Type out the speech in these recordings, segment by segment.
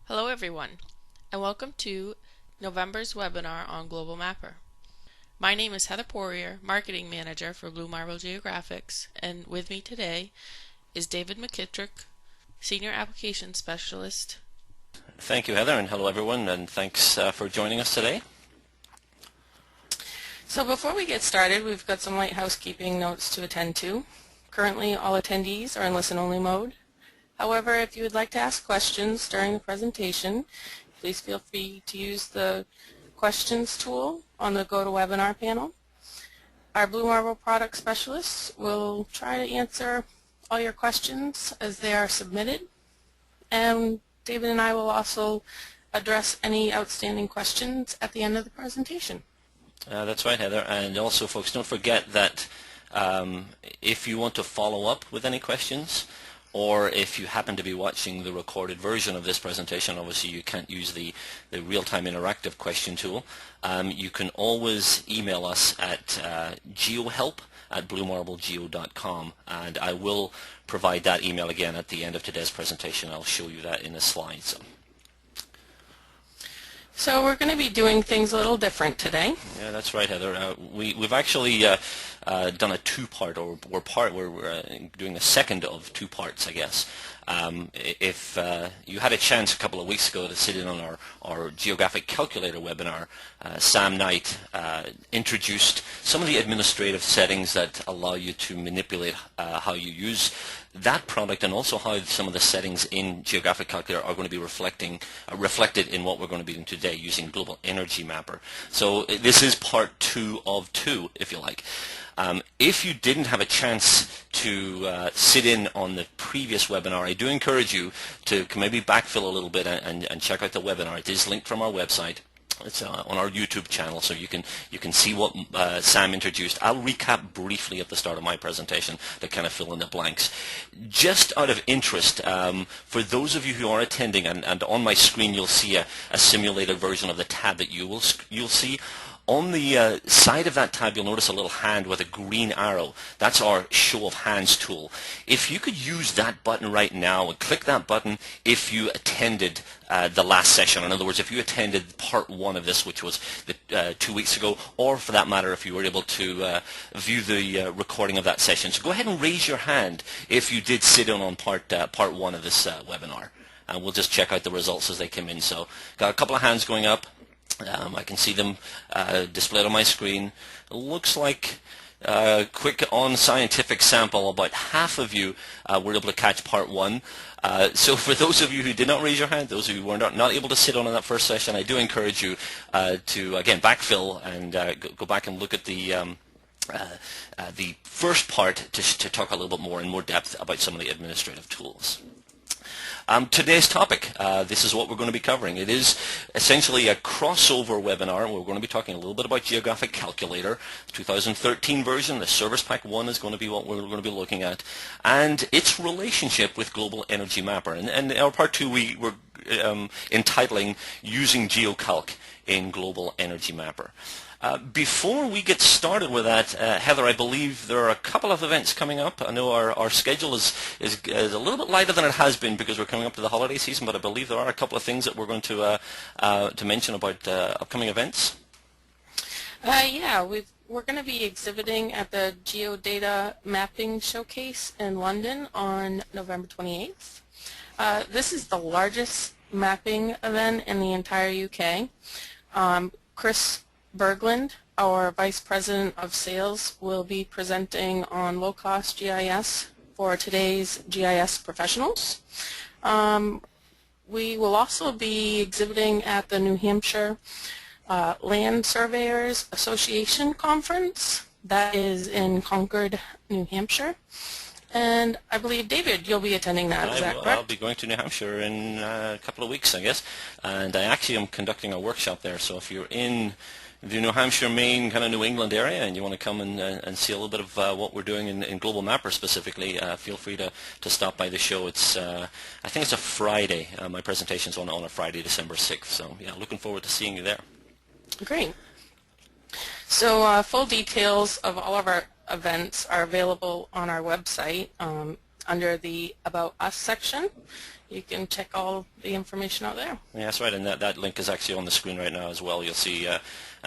Hello everyone, and welcome to November's webinar on Global Mapper. My name is Heather Poirier, Marketing Manager for Blue Marble Geographics, and with me today is David McKittrick, Senior Application Specialist. Thank you, Heather, and hello everyone, and thanks for joining us today. So before we get started, we've got some light housekeeping notes to attend to. Currently, all attendees are in listen-only mode. However, if you would like to ask questions during the presentation, please feel free to use the questions tool on the GoToWebinar panel. Our Blue Marble product specialists will try to answer all your questions as they are submitted, and David and I will also address any outstanding questions at the end of the presentation. That's right, Heather, and also folks, don't forget that if you want to follow up with any questions, or if you happen to be watching the recorded version of this presentation, obviously you can't use the real-time interactive question tool, you can always email us at geohelp@bluemarblegeo.com, and I will provide that email again at the end of today's presentation. I'll show you that in the slides. So we're going to be doing things a little different today. Yeah, that's right, Heather. We've actually done a two-part, or we're doing a second of two parts, I guess. If you had a chance a couple of weeks ago to sit in on our Geographic Calculator webinar, Sam Knight introduced some of the administrative settings that allow you to manipulate how you use that product, and also how some of the settings in Geographic Calculator are going to be reflected in what we're going to be doing today using Global Energy Mapper. So this is part 2 of 2, if you like. If you didn't have a chance to sit in on the previous webinar, I do encourage you to maybe backfill a little bit and check out the webinar. It is linked from our website. It's on our YouTube channel, so you can see what Sam introduced. I'll recap briefly at the start of my presentation to kind of fill in the blanks. Just out of interest, for those of you who are attending, and on my screen you'll see a simulated version of the tab that you'll see. On the side of that tab, you'll notice a little hand with a green arrow. That's our show of hands tool. If you could use that button right now and click that button if you attended the last session. In other words, if you attended part 1 of this, which was 2 weeks ago, or for that matter, if you were able to view the recording of that session. So go ahead and raise your hand if you did sit in on part 1 of this webinar. And we'll just check out the results as they come in. So got a couple of hands going up. I can see them displayed on my screen. It looks like quick on scientific sample, about half of you were able to catch part 1. So for those of you who did not raise your hand, those of you who were not able to sit on that first session, I do encourage you to, again, backfill and go back and look at the first part to talk a little bit more in more depth about some of the administrative tools. Today's topic, this is what we're going to be covering. It is essentially a crossover webinar. We're going to be talking a little bit about Geographic Calculator, 2013 version. The Service Pack 1 is going to be what we're going to be looking at, and its relationship with Global Energy Mapper. And in our part 2, we were entitling Using GeoCalc in Global Energy Mapper. Before we get started with that, Heather, I believe there are a couple of events coming up. I know our schedule is a little bit lighter than it has been because we're coming up to the holiday season, but I believe there are a couple of things that we're going to mention about upcoming events. Yeah, we're going to be exhibiting at the Geodata Mapping Showcase in London on November 28th. This is the largest mapping event in the entire UK. Chris Berglund, our Vice President of Sales, will be presenting on low-cost GIS for today's GIS professionals. We will also be exhibiting at the New Hampshire Land Surveyors Association Conference. That is in Concord, New Hampshire. And I believe, David, you'll be attending that. Is that correct? I'll be going to New Hampshire in a couple of weeks, I guess. And I actually am conducting a workshop there. So if you're in the New Hampshire, Maine, kind of New England area, and you want to come and see a little bit of what we're doing in Global Mapper specifically, feel free to stop by the show. It's I think it's a Friday. My presentation's on a Friday, December 6th. So yeah, looking forward to seeing you there. Great. So full details of all of our events are available on our website under the About Us section. you can check all the information out there. Yeah, that's right, and that link is actually on the screen right now as well. You'll see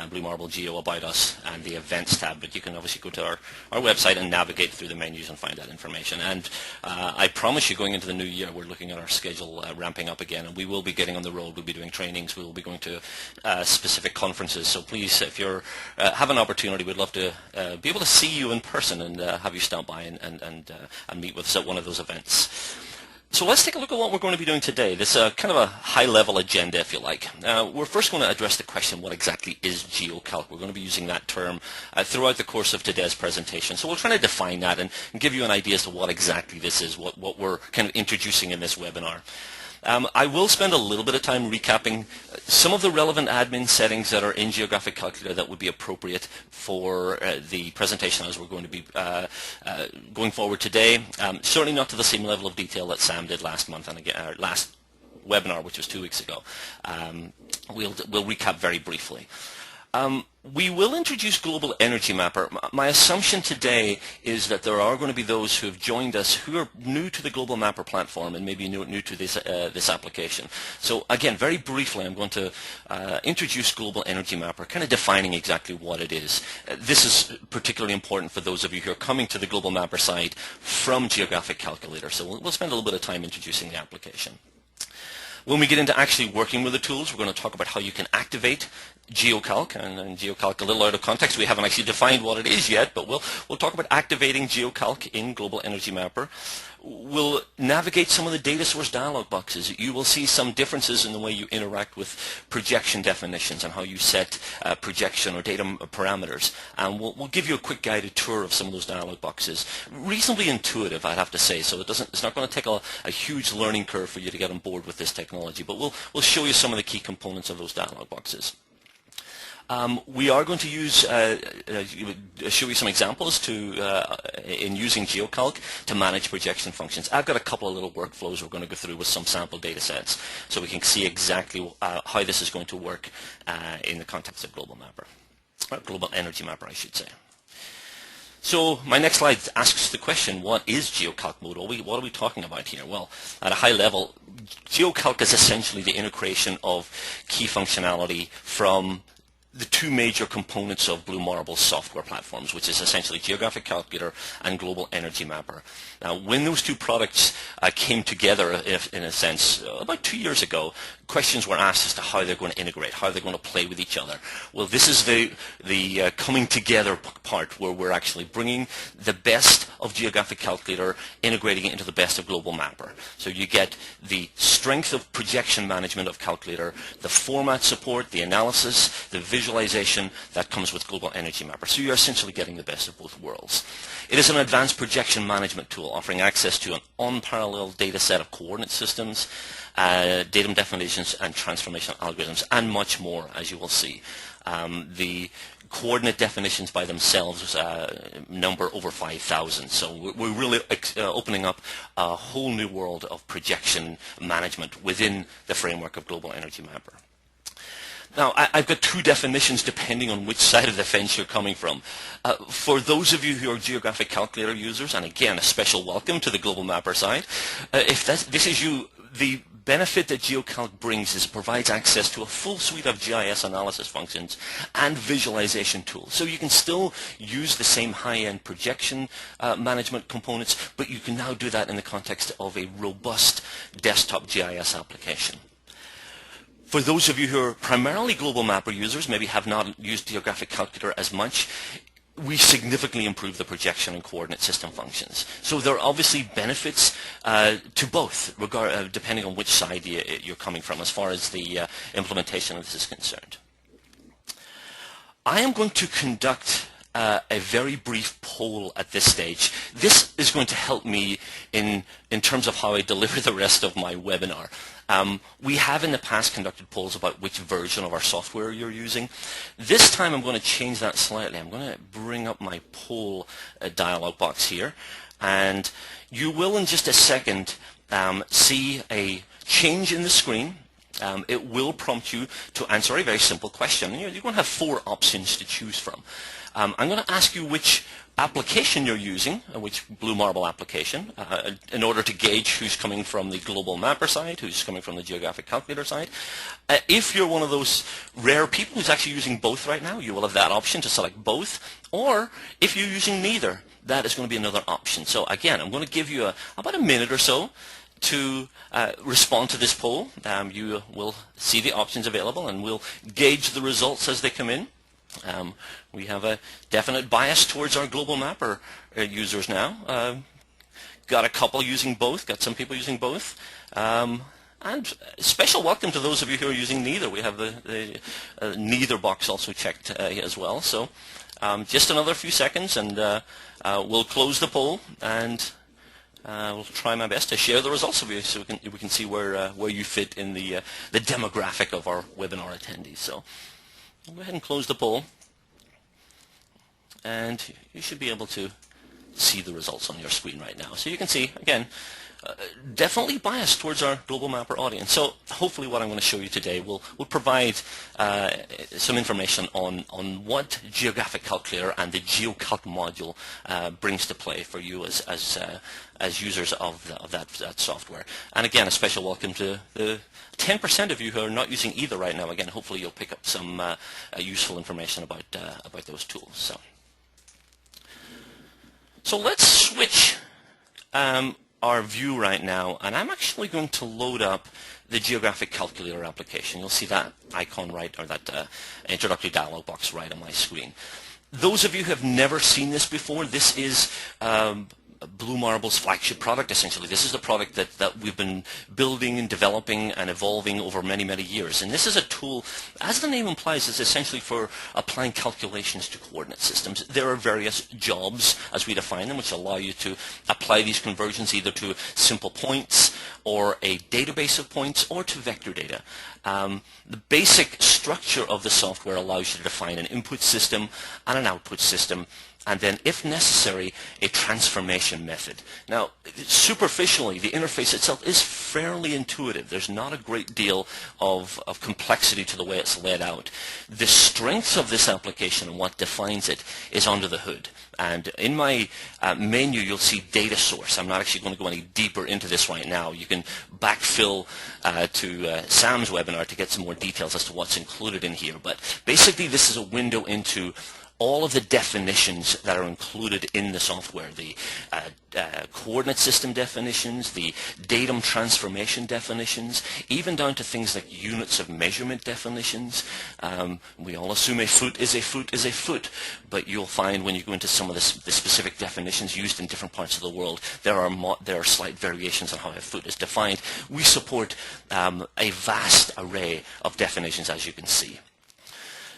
Blue Marble Geo About Us and the Events tab, but you can obviously go to our website and navigate through the menus and find that information. And I promise you, going into the new year, we're looking at our schedule ramping up again, and we will be getting on the road. We'll be doing trainings. We will be going to specific conferences. So please, if you have an opportunity, we'd love to be able to see you in person and have you stop by and meet with us at one of those events. So let's take a look at what we're going to be doing today. This is kind of a high-level agenda, if you like. We're first going to address the question, what exactly is GeoCalc? We're going to be using that term throughout the course of today's presentation. So we'll try to define that and give you an idea as to what exactly this is, what we're kind of introducing in this webinar. I will spend a little bit of time recapping some of the relevant admin settings that are in Geographic Calculator that would be appropriate for the presentation as we're going to be going forward today. Certainly not to the same level of detail that Sam did last month and again, last webinar, which was 2 weeks ago. We'll recap very briefly. We will introduce Global Energy Mapper. My assumption today is that there are going to be those who have joined us who are new to the Global Mapper platform and maybe new to this application. So again, very briefly, I'm going to introduce Global Energy Mapper, kind of defining exactly what it is. This is particularly important for those of you who are coming to the Global Mapper side from Geographic Calculator. So we'll spend a little bit of time introducing the application. When we get into actually working with the tools, we're going to talk about how you can activate GeoCalc, and GeoCalc a little out of context. We haven't actually defined what it is yet, but we'll talk about activating GeoCalc in Global Energy Mapper. We'll navigate some of the data source dialog boxes. You will see some differences in the way you interact with projection definitions and how you set projection or datum parameters. And we'll give you a quick guided tour of some of those dialog boxes. Reasonably intuitive, I'd have to say, so it's not going to take a huge learning curve for you to get on board with this technology, but we'll show you some of the key components of those dialog boxes. We are going to show you some examples in using GeoCalc to manage projection functions. I've got a couple of little workflows we're going to go through with some sample data sets so we can see exactly how this is going to work in the context of Global Energy Mapper, I should say. So my next slide asks the question, what is GeoCalc Mode? What are we talking about here? Well, at a high level, GeoCalc is essentially the integration of key functionality from the two major components of Blue Marble's software platforms, which is essentially Geographic Calculator and Global Energy Mapper. Now, when those two products came together, in a sense, about 2 years ago, questions were asked as to how they're going to integrate, how they're going to play with each other. Well, this is the coming together part where we're actually bringing the best of Geographic Calculator, integrating it into the best of Global Mapper. So you get the strength of projection management of Calculator, the format support, the analysis, the visualization that comes with Global Energy Mapper. So you're essentially getting the best of both worlds. It is an advanced projection management tool offering access to an unparalleled data set of coordinate systems, datum definitions and transformational algorithms, and much more, as you will see. The coordinate definitions by themselves number over 5,000. So we're really opening up a whole new world of projection management within the framework of Global Energy Mapper. Now, I've got two definitions depending on which side of the fence you're coming from. For those of you who are Geographic Calculator users, and again, a special welcome to the Global Mapper side, if this is you, the benefit that GeoCalc brings is it provides access to a full suite of GIS analysis functions and visualization tools. So you can still use the same high-end projection management components, but you can now do that in the context of a robust desktop GIS application. For those of you who are primarily Global Mapper users, maybe have not used Geographic Calculator as much, we significantly improve the projection and coordinate system functions. So there are obviously benefits to both, depending on which side you're coming from as far as the implementation of this is concerned. I am going to conduct a very brief poll at this stage. This is going to help me in terms of how I deliver the rest of my webinar. We have in the past conducted polls about which version of our software you're using. This time I'm going to change that slightly. I'm going to bring up my poll dialog box here, and you will in just a second see a change in the screen. it will prompt you to answer a very simple question. You're going to have 4 options to choose from. I'm going to ask you which application you're using, which Blue Marble application, in order to gauge who's coming from the global mapper side, who's coming from the geographic calculator side. If you're one of those rare people who's actually using both right now, you will have that option to select both. Or if you're using neither, that is going to be another option. So again, I'm going to give you about a minute or so to respond to this poll. You will see the options available, and we'll gauge the results as they come in. We have a definite bias towards our global mapper users now. Got a couple using both, got some people using both. And special welcome to those of you who are using neither. We have the neither box also checked as well. So just another few seconds, and we'll close the poll, and we'll try my best to share the results with you so we can see where you fit in the demographic of our webinar attendees. So I'll go ahead and close the poll, and you should be able to see the results on your screen right now. So you can see, again, definitely biased towards our global mapper audience. So hopefully what I'm going to show you today will provide some information on what Geographic Calculator and the GeoCalc module brings to play for you as users of that software. And again, a special welcome to the 10% of you who are not using either right now. Again, hopefully you'll pick up some useful information about those tools. So let's switch our view right now, and I'm actually going to load up the Geographic Calculator application. You'll see that icon right, or that introductory dialog box right on my screen. Those of you who have never seen this before, this is Blue Marble's flagship product, essentially. This is the product that we've been building and developing and evolving over many, many years. And this is a tool, as the name implies, is essentially for applying calculations to coordinate systems. There are various jobs, as we define them, which allow you to apply these conversions either to simple points or a database of points or to vector data. The basic structure of the software allows you to define an input system and an output system, and then, if necessary, a transformation method. Now, superficially, the interface itself is fairly intuitive. There's not a great deal of complexity to the way it's laid out. The strength of this application and what defines it is under the hood. And in my menu, you'll see data source. I'm not actually going to go any deeper into this right now. You can backfill to Sam's webinar to get some more details as to what's included in here. But basically, this is a window into all of the definitions that are included in the software, the coordinate system definitions, the datum transformation definitions, even down to things like units of measurement definitions. We all assume a foot is a foot is a foot, but you'll find when you go into some of the specific definitions used in different parts of the world, there are slight variations on how a foot is defined. We support a vast array of definitions, as you can see.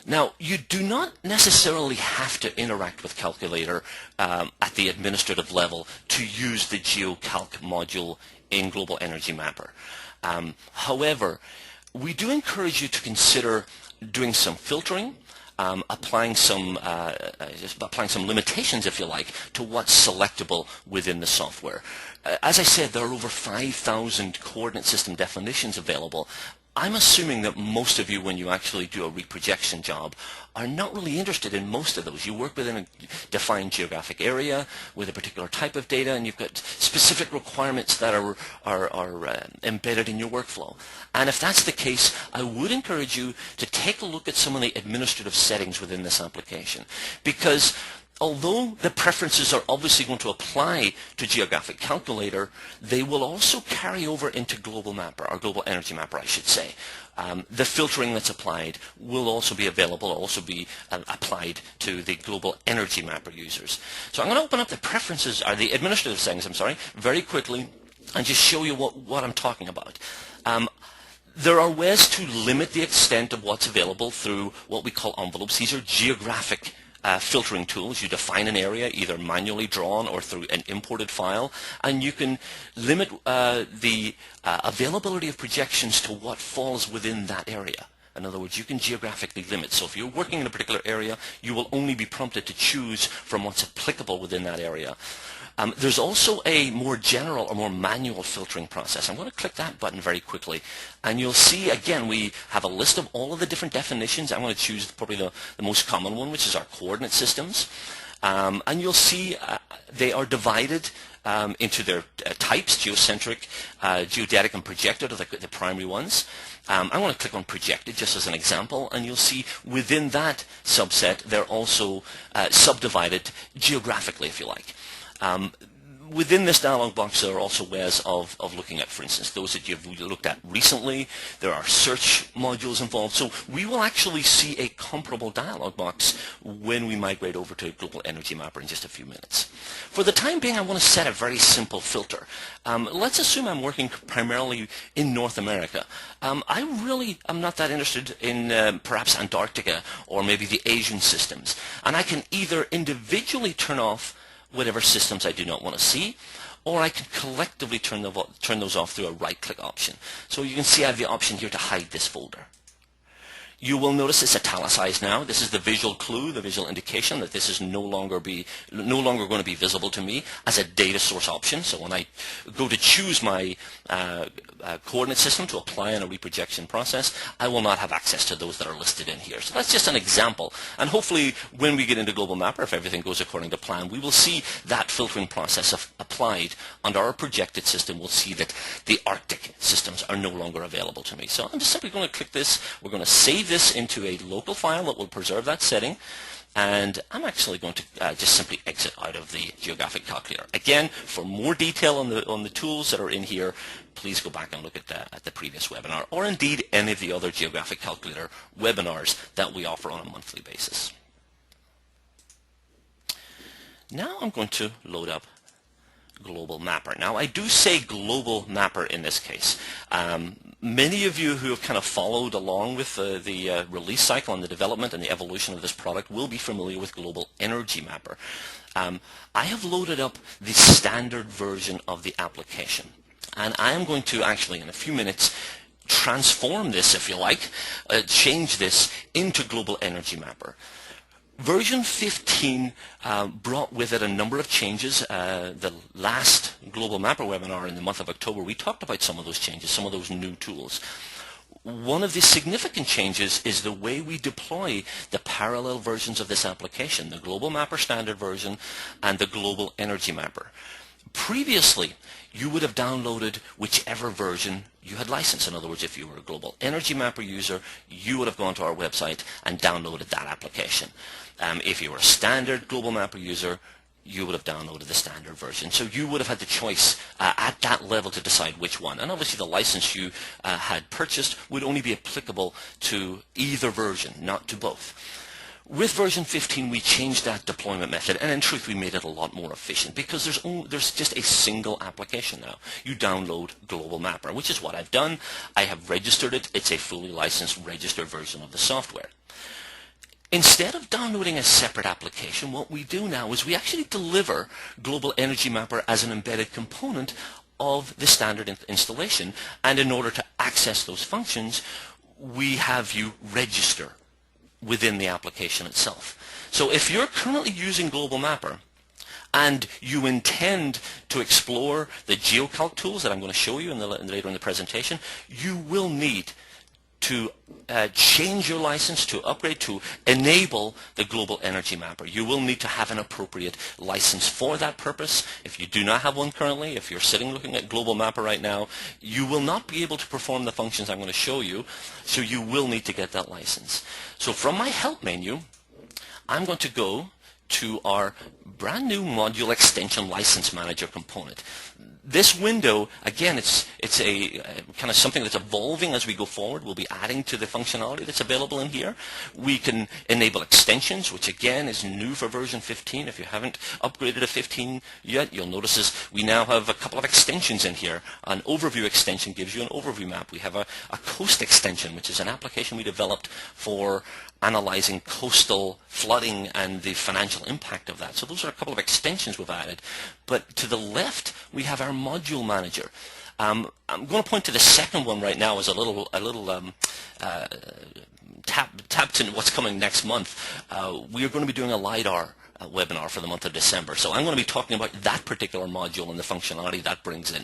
Now, you do not necessarily have to interact with Calculator at the administrative level to use the GeoCalc module in Global Energy Mapper. However, we do encourage you to consider doing some filtering, applying some limitations, if you like, to what's selectable within the software. As I said, there are over 5,000 coordinate system definitions available. I'm assuming that most of you, when you actually do a reprojection job, are not really interested in most of those. You work within a defined geographic area with a particular type of data, and you've got specific requirements that are embedded in your workflow. And if that's the case, I would encourage you to take a look at some of the administrative settings within this application, because although the preferences are obviously going to apply to Geographic Calculator, they will also carry over into Global Mapper, or Global Energy Mapper, I should say. The filtering that's applied will also be available, also be applied to the Global Energy Mapper users. So I'm going to open up the preferences, or the administrative settings, very quickly, and just show you what I'm talking about. There are ways to limit the extent of what's available through what we call envelopes. These are geographic filtering tools. You define an area either manually drawn or through an imported file, and you can limit the availability of projections to what falls within that area. In other words, you can geographically limit. So if you're working in a particular area, you will only be prompted to choose from what's applicable within that area. There's also a more general or more manual filtering process. I'm going to click that button very quickly, and you'll see again we have a list of all of the different definitions. I'm going to choose probably the most common one, which is our coordinate systems. And you'll see they are divided into their types: geocentric, geodetic, and projected are the primary ones. I want to click on projected just as an example, and you'll see within that subset they're also subdivided geographically, if you like. Within this dialog box there are also ways of looking at, for instance, those that you've looked at recently. There are search modules involved, so we will actually see a comparable dialog box when we migrate over to Global Energy Mapper in just a few minutes. For the time being, I want to set a very simple filter. Let's assume I'm working primarily in North America. I really am not that interested in perhaps Antarctica or maybe the Asian systems, and I can either individually turn off whatever systems I do not want to see, or I can collectively turn those off through a right-click option. So you can see I have the option here to hide this folder. You will notice it's italicized now. This is the visual clue, the visual indication that this is no longer going to be visible to me as a data source option. So when I go to choose my coordinate system to apply in a reprojection process, I will not have access to those that are listed in here. So that's just an example. And hopefully when we get into Global Mapper, if everything goes according to plan, we will see that filtering process applied under our projected system. We'll see that the Arctic systems are no longer available to me. So I'm just simply going to click this. We're going to save this into a local file that will preserve that setting, and I'm actually going to just simply exit out of the Geographic Calculator. Again, for more detail on the tools that are in here, please go back and look at the previous webinar, or indeed any of the other Geographic Calculator webinars that we offer on a monthly basis. Now I'm going to load up Global Mapper. Now I do say Global Mapper in this case. Many of you who have kind of followed along with the release cycle and the development and the evolution of this product will be familiar with Global Energy Mapper. I have loaded up the standard version of the application, and I am going to actually in a few minutes transform this, if you like, change this into Global Energy Mapper. Version 15 brought with it a number of changes. The last Global Mapper webinar in the month of October, we talked about some of those changes, some of those new tools. One of the significant changes is the way we deploy the parallel versions of this application, the Global Mapper Standard version and the Global Energy Mapper. Previously, you would have downloaded whichever version you had licensed. In other words, if you were a Global Energy Mapper user, you would have gone to our website and downloaded that application. If you were a standard Global Mapper user, you would have downloaded the standard version. So you would have had the choice at that level to decide which one. And obviously the license you had purchased would only be applicable to either version, not to both. With version 15, we changed that deployment method, and in truth, we made it a lot more efficient because there's just a single application now. You download Global Mapper, which is what I've done. I have registered it. It's a fully licensed, registered version of the software. Instead of downloading a separate application, what we do now is we actually deliver Global Energy Mapper as an embedded component of the standard installation, and in order to access those functions, we have you register within the application itself. So if you're currently using Global Mapper and you intend to explore the GeoCalc tools that I'm going to show you later in the presentation, you will need to change your license, to upgrade, to enable the Global Energy Mapper. You will need to have an appropriate license for that purpose. If you do not have one currently, if you're sitting looking at Global Mapper right now, you will not be able to perform the functions I'm going to show you, so you will need to get that license. So from my Help menu, I'm going to go to our brand new Module Extension License Manager component. This window, again, it's a kind of something that's evolving as we go forward. We'll be adding to the functionality that's available in here. We can enable extensions, which again is new for version 15. If you haven't upgraded to 15 yet, you'll notice we now have a couple of extensions in here. An overview extension gives you an overview map. We have a coast extension, which is an application we developed for analyzing coastal flooding and the financial impact of that. So those are a couple of extensions we've added. But to the left, we have our module manager. I'm going to point to the second one right now as a little tap to what's coming next month. We are going to be doing a LiDAR webinar for the month of December. So I'm going to be talking about that particular module and the functionality that brings in.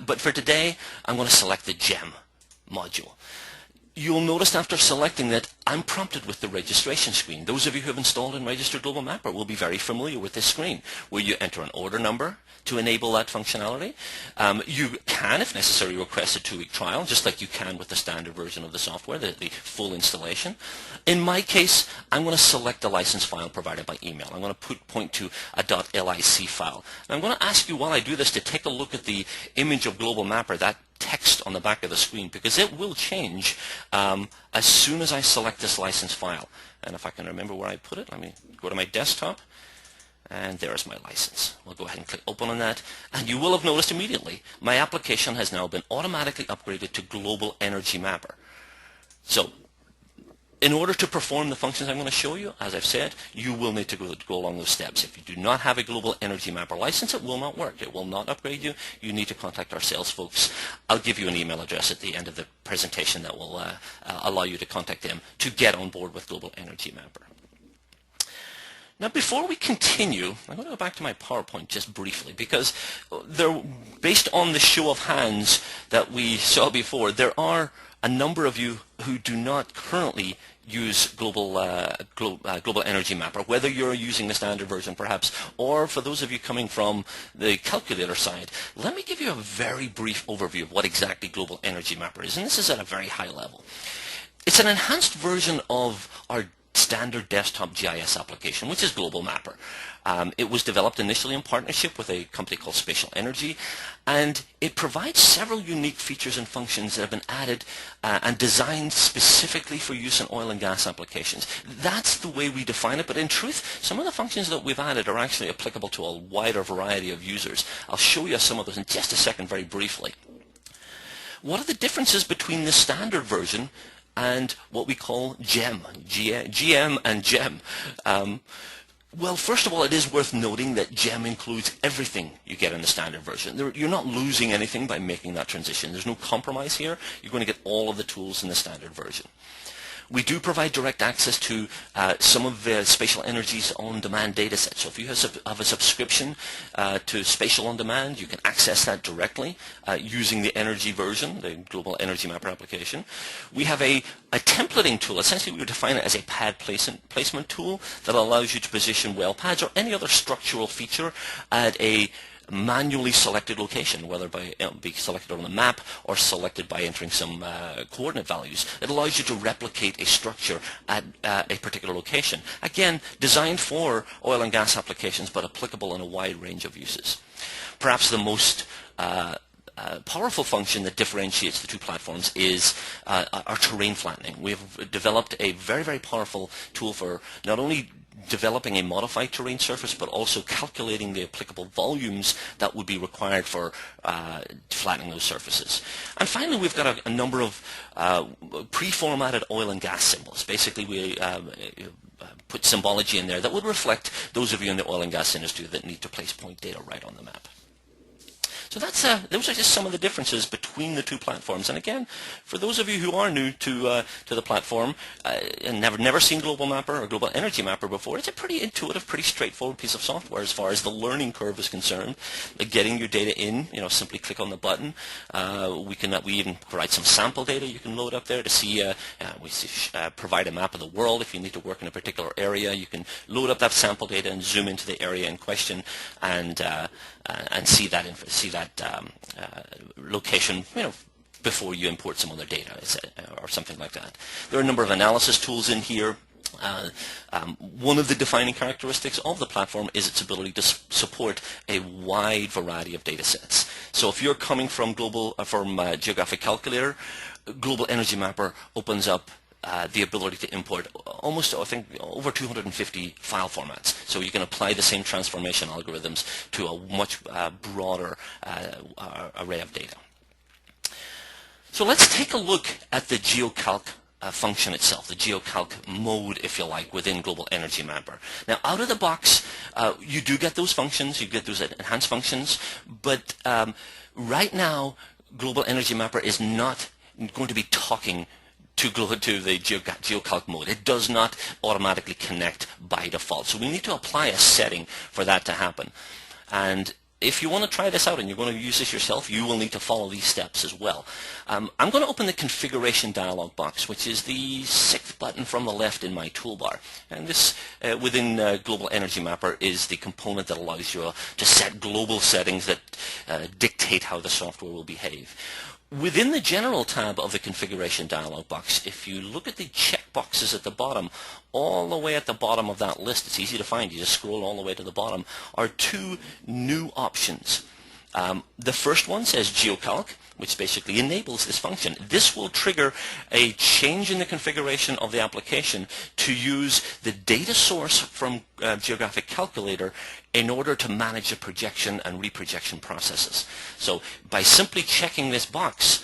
But for today, I'm going to select the GEM module. You'll notice after selecting that I'm prompted with the registration screen. Those of you who have installed and registered Global Mapper will be very familiar with this screen, where you enter an order number to enable that functionality. You can, if necessary, request a 2-week trial, just like you can with the standard version of the software, the full installation. In my case, I'm going to select the license file provided by email. I'm going to point to a .lic file. And I'm going to ask you while I do this to take a look at the image of Global Mapper, that text on the back of the screen, because it will change as soon as I select this license file. And if I can remember where I put it, let me go to my desktop, and there's my license. We'll go ahead and click open on that, and you will have noticed immediately my application has now been automatically upgraded to Global Energy Mapper. So in order to perform the functions I'm going to show you, as I've said, you will need to go along those steps. If you do not have a Global Energy Mapper license, it will not work. It will not upgrade you. You need to contact our sales folks. I'll give you an email address at the end of the presentation that will allow you to contact them to get on board with Global Energy Mapper. Now, before we continue, I'm going to go back to my PowerPoint just briefly, because based on the show of hands that we saw before, there are a number of you who do not currently use Global Energy Mapper, whether you're using the standard version perhaps, or for those of you coming from the calculator side. Let me give you a very brief overview of what exactly Global Energy Mapper is, and this is at a very high level. It's an enhanced version of our standard desktop GIS application, which is Global Mapper. It was developed initially in partnership with a company called Spatial Energy, and it provides several unique features and functions that have been added and designed specifically for use in oil and gas applications. That's the way we define it, but in truth, some of the functions that we've added are actually applicable to a wider variety of users. I'll show you some of those in just a second very briefly. What are the differences between the standard version and what we call GEM, GM and GEM? Well, first of all, it is worth noting that GEM includes everything you get in the standard version. You're not losing anything by making that transition. There's no compromise here. You're going to get all of the tools in the standard version. We do provide direct access to some of Spatial Energy's on-demand data sets. So if you have a subscription to Spatial On Demand, you can access that directly using the Energy version, the Global Energy Mapper application. We have a templating tool. Essentially, we would define it as a pad placement tool that allows you to position well pads or any other structural feature at a manually selected location, whether by be selected on the map or selected by entering some coordinate values. It allows you to replicate a structure at a particular location. Again, designed for oil and gas applications, but applicable in a wide range of uses. Perhaps the most powerful function that differentiates the two platforms is our terrain flattening. We have developed a very, very powerful tool for not only developing a modified terrain surface, but also calculating the applicable volumes that would be required for flattening those surfaces. And finally, we've got a number of pre-formatted oil and gas symbols. Basically, we put symbology in there that would reflect those of you in the oil and gas industry that need to place point data right on the map. So those are just some of the differences between the two platforms. And again, for those of you who are new to the platform and never seen Global Mapper or Global Energy Mapper before, it's a pretty intuitive, pretty straightforward piece of software as far as the learning curve is concerned. Getting your data in, simply click on the button. We even provide some sample data you can load up there to see. Provide a map of the world. If you need to work in a particular area, you can load up that sample data and zoom into the area in question and see that location, before you import some other data or something like that. There are a number of analysis tools in here. One of the defining characteristics of the platform is its ability to support a wide variety of data sets. So if you're coming from GeoGraphic Calculator, Global Energy Mapper opens up the ability to import almost, I think, over 250 file formats. So you can apply the same transformation algorithms to a much broader array of data. So let's take a look at the GeoCalc function itself, the GeoCalc mode, if you like, within Global Energy Mapper. Now, out of the box, you do get those functions, you get those enhanced functions, but right now, Global Energy Mapper is not going to be talking to the GeoCalc mode. It does not automatically connect by default. So we need to apply a setting for that to happen. And if you want to try this out and you're going to use this yourself, you will need to follow these steps as well. I'm going to open the configuration dialog box, which is the 6th button from the left in my toolbar. And this within Global Energy Mapper is the component that allows you to set global settings that dictate how the software will behave. Within the General tab of the Configuration dialog box, if you look at the checkboxes at the bottom, all the way at the bottom of that list, it's easy to find, you just scroll all the way to the bottom, are 2 new options. The first one says GeoCalc, which basically enables this function. This will trigger a change in the configuration of the application to use the data source from Geographic Calculator in order to manage the projection and reprojection processes. So by simply checking this box,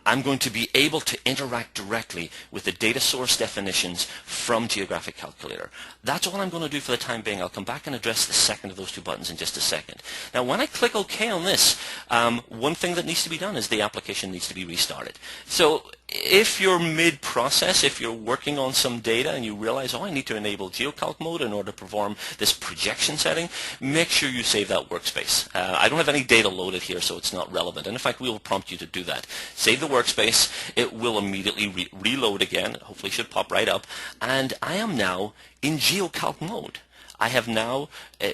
I'm going to be able to interact directly with the data source definitions from Geographic Calculator. That's all I'm going to do for the time being. I'll come back and address the second of those 2 buttons in just a second. Now, when I click OK on this, one thing that needs to be done is the application needs to be restarted. So if you're mid-process, if you're working on some data and you realize, oh, I need to enable GeoCalc mode in order to perform this projection setting, make sure you save that workspace. I don't have any data loaded here, so it's not relevant. And in fact, we will prompt you to do that. Save the workspace. It will immediately reload again. Hopefully it should pop right up. And I am now in GeoCalc mode. I have now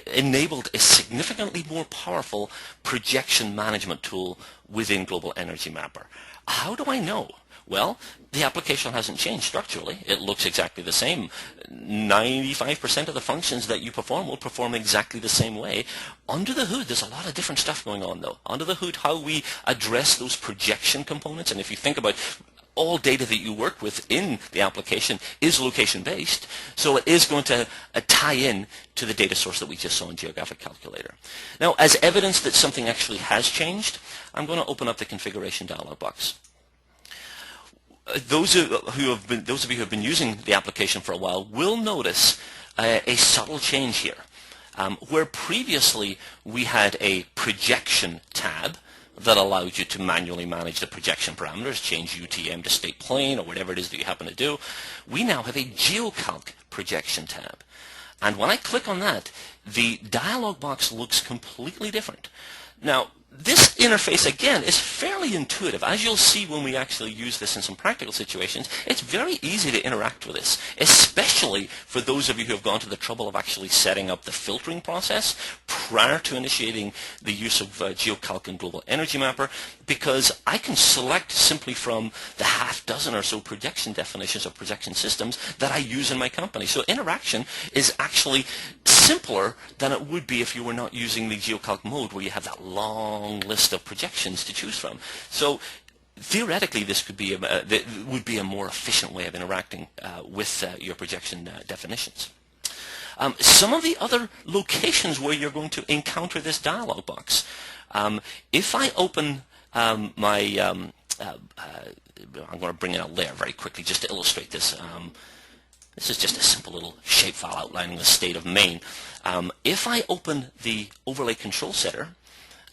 enabled a significantly more powerful projection management tool within Global Energy Mapper. How do I know? Well, the application hasn't changed structurally. It looks exactly the same. 95% of the functions that you perform will perform exactly the same way. Under the hood, there's a lot of different stuff going on, though. Under the hood, how we address those projection components, and if you think about all data that you work with in the application is location-based, so it is going to tie in to the data source that we just saw in Geographic Calculator. Now, as evidence that something actually has changed, I'm going to open up the configuration dialog box. Those of you who have been using the application for a while will notice a subtle change here. Where previously we had a projection tab that allowed you to manually manage the projection parameters, change UTM to state plane or whatever it is that you happen to do, we now have a GeoCalc projection tab. And when I click on that, the dialog box looks completely different. Now, this interface, again, is fairly intuitive. As you'll see when we actually use this in some practical situations, it's very easy to interact with this, especially for those of you who have gone to the trouble of actually setting up the filtering process prior to initiating the use of GeoCalc and Global Energy Mapper, because I can select simply from the half dozen or so projection definitions or projection systems that I use in my company. So interaction is actually simpler than it would be if you were not using the GeoCalc mode, where you have that long list of projections to choose from. So theoretically, this could be would be a more efficient way of interacting with your projection definitions. Some of the other locations where you're going to encounter this dialog box. If I open I'm going to bring in a layer very quickly just to illustrate this. This is just a simple little shapefile outlining the state of Maine. If I open the Overlay Control Center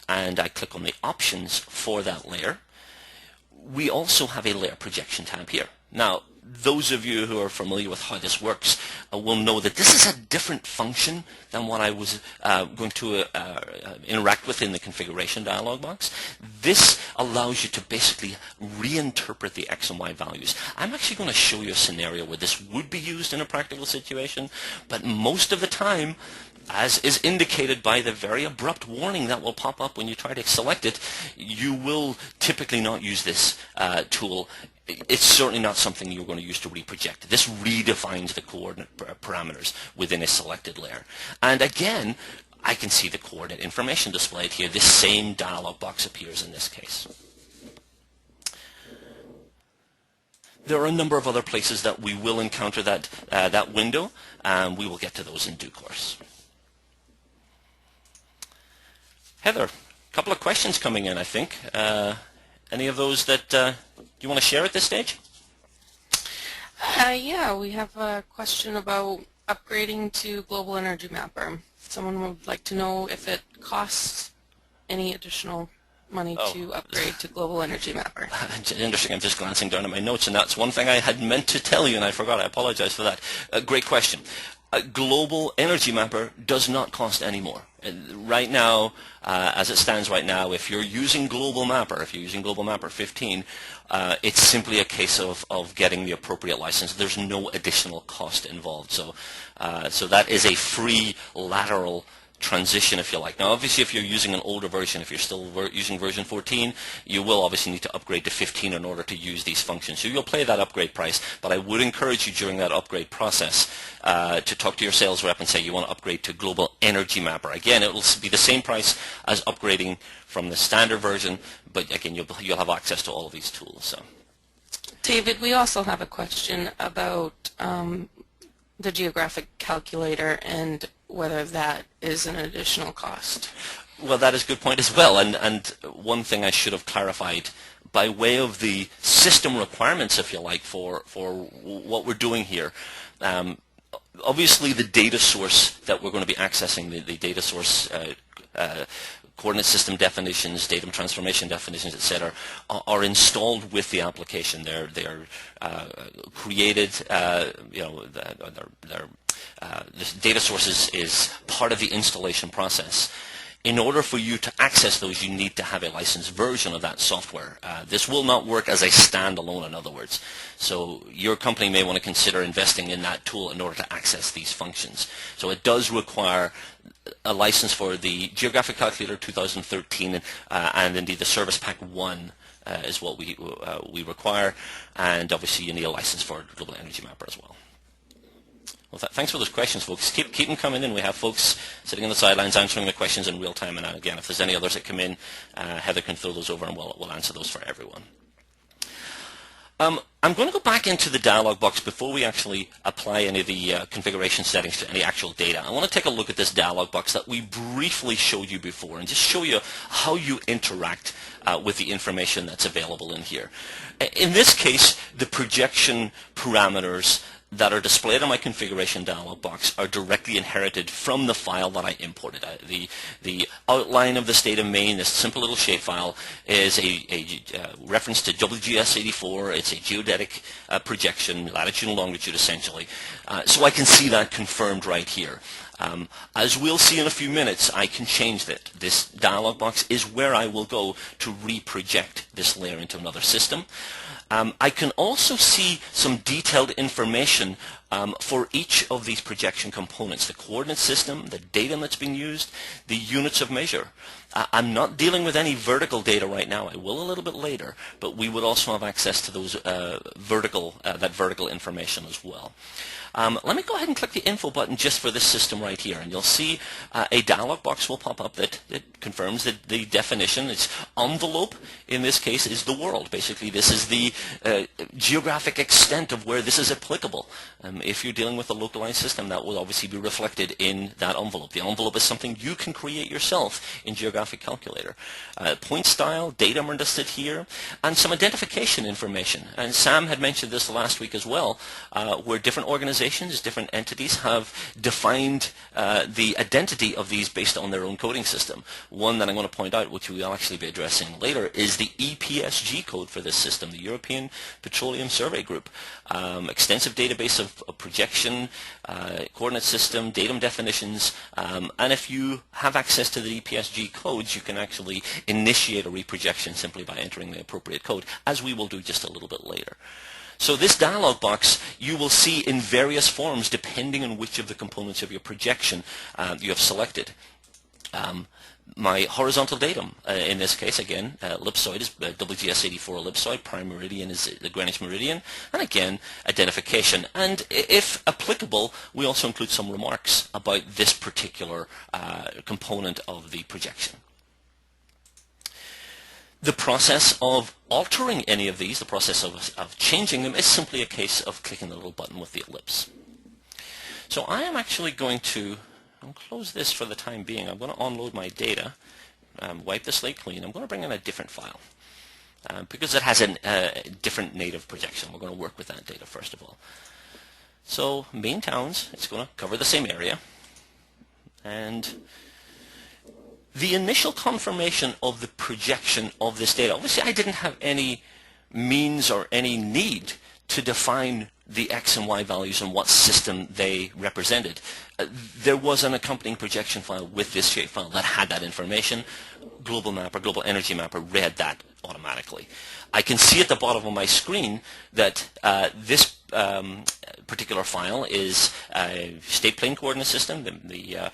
and I click on the options for that layer, we also have a layer projection tab here. Now, those of you who are familiar with how this works will know that this is a different function than what I was going to interact with in the configuration dialog box. This allows you to basically reinterpret the X and Y values. I'm actually going to show you a scenario where this would be used in a practical situation, but most of the time, as is indicated by the very abrupt warning that will pop up when you try to select it, you will typically not use this tool. It's certainly not something you're going to use to reproject. This redefines the coordinate parameters within a selected layer. And again, I can see the coordinate information displayed here. This same dialog box appears in this case. There are a number of other places that we will encounter that window, and we will get to those in due course. Heather, a couple of questions coming in, I think. Any of those that you want to share at this stage? Yeah, we have a question about upgrading to Global Energy Mapper. Someone would like to know if it costs any additional money to upgrade to Global Energy Mapper. Interesting. I'm just glancing down at my notes, and that's one thing I had meant to tell you, and I forgot. I apologize for that. Great question. Global Energy Mapper does not cost any more. Right now, as it stands right now, if you're using Global Mapper, if you're using Global Mapper 15, it's simply a case of getting the appropriate license. There's no additional cost involved. So that is a free lateral transition, if you like. Now, obviously, if you're using an older version, if you're still using version 14, you will obviously need to upgrade to 15 in order to use these functions. So you'll pay that upgrade price, but I would encourage you during that upgrade process to talk to your sales rep and say you want to upgrade to Global Energy Mapper. Again, it will be the same price as upgrading from the standard version, but again, you'll have access to all of these tools. So, David, we also have a question about the Geographic Calculator and whether that is an additional cost. Well, that is a good point as well, and one thing I should have clarified, by way of the system requirements, if you like, for what we're doing here, obviously the data source that we're going to be accessing, the data source coordinate system definitions, datum transformation definitions, etc., are installed with the application. They're created. This data source is part of the installation process. In order for you to access those, you need to have a licensed version of that software. This will not work as a standalone, in other words. So your company may want to consider investing in that tool in order to access these functions. So it does require a license for the Geographic Calculator 2013 and indeed the Service Pack 1 is what we require, and obviously you need a license for Global Energy Mapper as well. Well, thanks for those questions, folks. Keep them coming in. We have folks sitting on the sidelines answering the questions in real time, and again, if there's any others that come in, Heather can throw those over and we'll answer those for everyone. I'm going to go back into the dialog box before we actually apply any of the configuration settings to any actual data. I want to take a look at this dialog box that we briefly showed you before and just show you how you interact with the information that's available in here. In this case, the projection parameters that are displayed on my configuration dialog box are directly inherited from the file that I imported. The outline of this data main, this simple little shapefile, is a reference to WGS84. It's a geodetic projection, latitude and longitude essentially. So I can see that confirmed right here. As we'll see in a few minutes, I can change that. This dialog box is where I will go to reproject this layer into another system. I can also see some detailed information for each of these projection components, the coordinate system, the datum that's being used, the units of measure. I'm not dealing with any vertical data right now. I will a little bit later, but we would also have access to those that vertical information as well. Let me go ahead and click the info button just for this system right here, and you'll see a dialog box will pop up that confirms that the definition. Its envelope in this case is the world. Basically, this is the geographic extent of where this is applicable. If you're dealing with a localized system, that will obviously be reflected in that envelope. The envelope is something you can create yourself in Geographic Calculator. Point style, datum are listed here, and some identification information. And Sam had mentioned this last week as well, where different organizations, different entities have defined the identity of these based on their own coding system. One that I'm going to point out, which we'll actually be addressing later, is the EPSG code for this system, the European Petroleum Survey Group. Extensive database of projection, coordinate system, datum definitions, and if you have access to the EPSG codes, you can actually initiate a reprojection simply by entering the appropriate code, as we will do just a little bit later. So this dialog box you will see in various forms depending on which of the components of your projection you have selected. My horizontal datum, in this case, again, ellipsoid is WGS84 ellipsoid, prime meridian is the Greenwich meridian, and again, identification. And if applicable, we also include some remarks about this particular component of the projection. The process of altering any of these, the process of changing them, is simply a case of clicking the little button with the ellipse. So I am actually going to close this for the time being. I'm going to unload my data, wipe the slate clean. I'm going to bring in a different file because it has a different native projection. We're going to work with that data first of all. So main towns, it's going to cover the same area. And The initial confirmation of the projection of this data, obviously I didn't have any means or any need to define the X and Y values and what system they represented. There was an accompanying projection file with this shapefile that had that information. Global Mapper, Global Energy Mapper read that automatically. I can see at the bottom of my screen that this particular file is a state plane coordinate system. The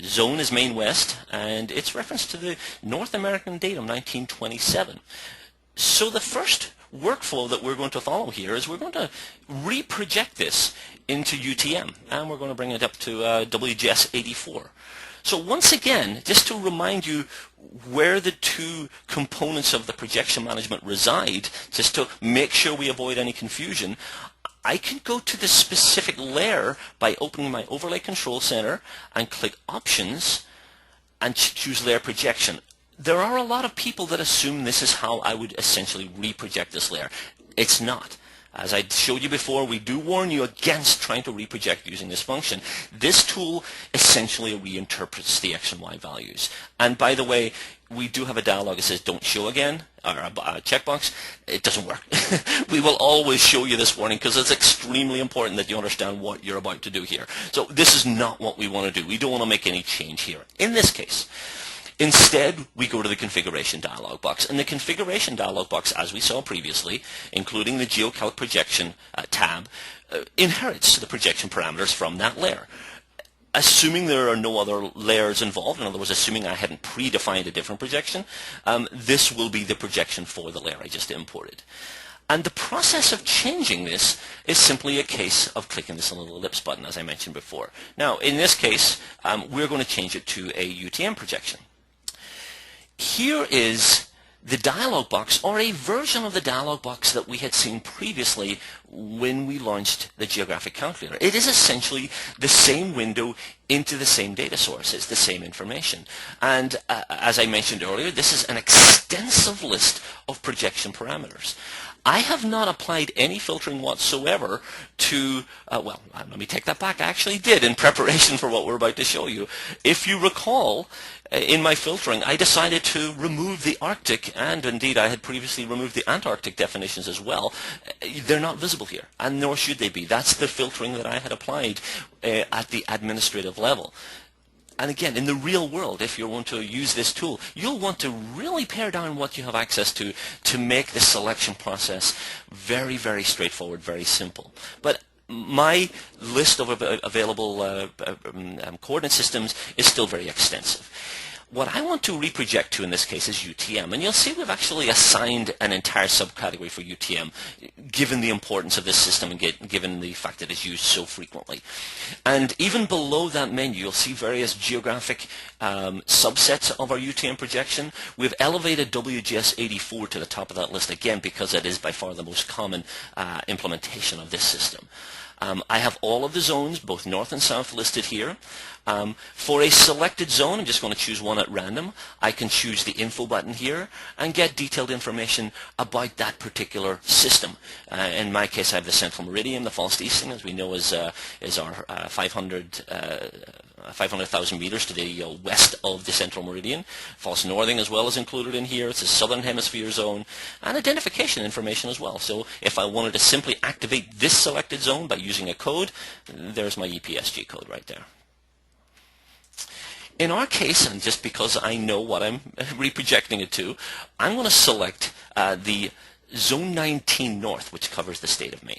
zone is Maine West, and it's referenced to the North American datum 1927. So the first workflow that we're going to follow here is we're going to reproject this into UTM, and we're going to bring it up to WGS 84. So once again, just to remind you where the two components of the projection management reside, just to make sure we avoid any confusion, I can go to the specific layer by opening my Overlay Control Center and click Options and choose Layer Projection. There are a lot of people that assume this is how I would essentially reproject this layer. It's not. As I showed you before, we do warn you against trying to reproject using this function. This tool essentially reinterprets the X and Y values. And by the way, we do have a dialog that says don't show again, or a checkbox. It doesn't work. We will always show you this warning because it's extremely important that you understand what you're about to do here. So this is not what we want to do. We don't want to make any change here. In this case, instead, we go to the configuration dialog box. And the configuration dialog box, as we saw previously, including the GeoCalc Projection tab, inherits the projection parameters from that layer. Assuming there are no other layers involved, in other words, assuming I hadn't predefined a different projection, this will be the projection for the layer I just imported. And the process of changing this is simply a case of clicking this little ellipse button, as I mentioned before. Now, in this case, we're going to change it to a UTM projection. Here is the dialog box, or a version of the dialog box that we had seen previously when we launched the Geographic Calculator. It is essentially the same window into the same data source. It's the same information. And as I mentioned earlier, this is an extensive list of projection parameters. I have not applied any filtering whatsoever to, well, let me take that back. I actually did in preparation for what we're about to show you. If you recall, in my filtering, I decided to remove the Arctic, and indeed I had previously removed the Antarctic definitions as well. They're not visible here, and nor should they be. That's the filtering that I had applied at the administrative level. And again, in the real world, if you want to use this tool, you'll want to really pare down what you have access to make the selection process very, very straightforward, very simple. But my list of available coordinate systems is still very extensive. What I want to reproject to in this case is UTM, and you'll see we've actually assigned an entire subcategory for UTM, given the importance of this system and given the fact that it's used so frequently. And even below that menu, you'll see various geographic subsets of our UTM projection. We've elevated WGS 84 to the top of that list again because it is by far the most common implementation of this system. I have all of the zones, both north and south, listed here. For a selected zone, I'm just going to choose one at random. I can choose the info button here and get detailed information about that particular system. In my case, I have the central meridian, the false easting, as we know is our 500,000 meters to the west of the central meridian. False northing as well is included in here. It's a southern hemisphere zone, and identification information as well. So if I wanted to simply activate this selected zone by using a code, there's my EPSG code right there. In our case, and just because I know what I'm reprojecting it to, I'm going to select the Zone 19 North, which covers the state of Maine.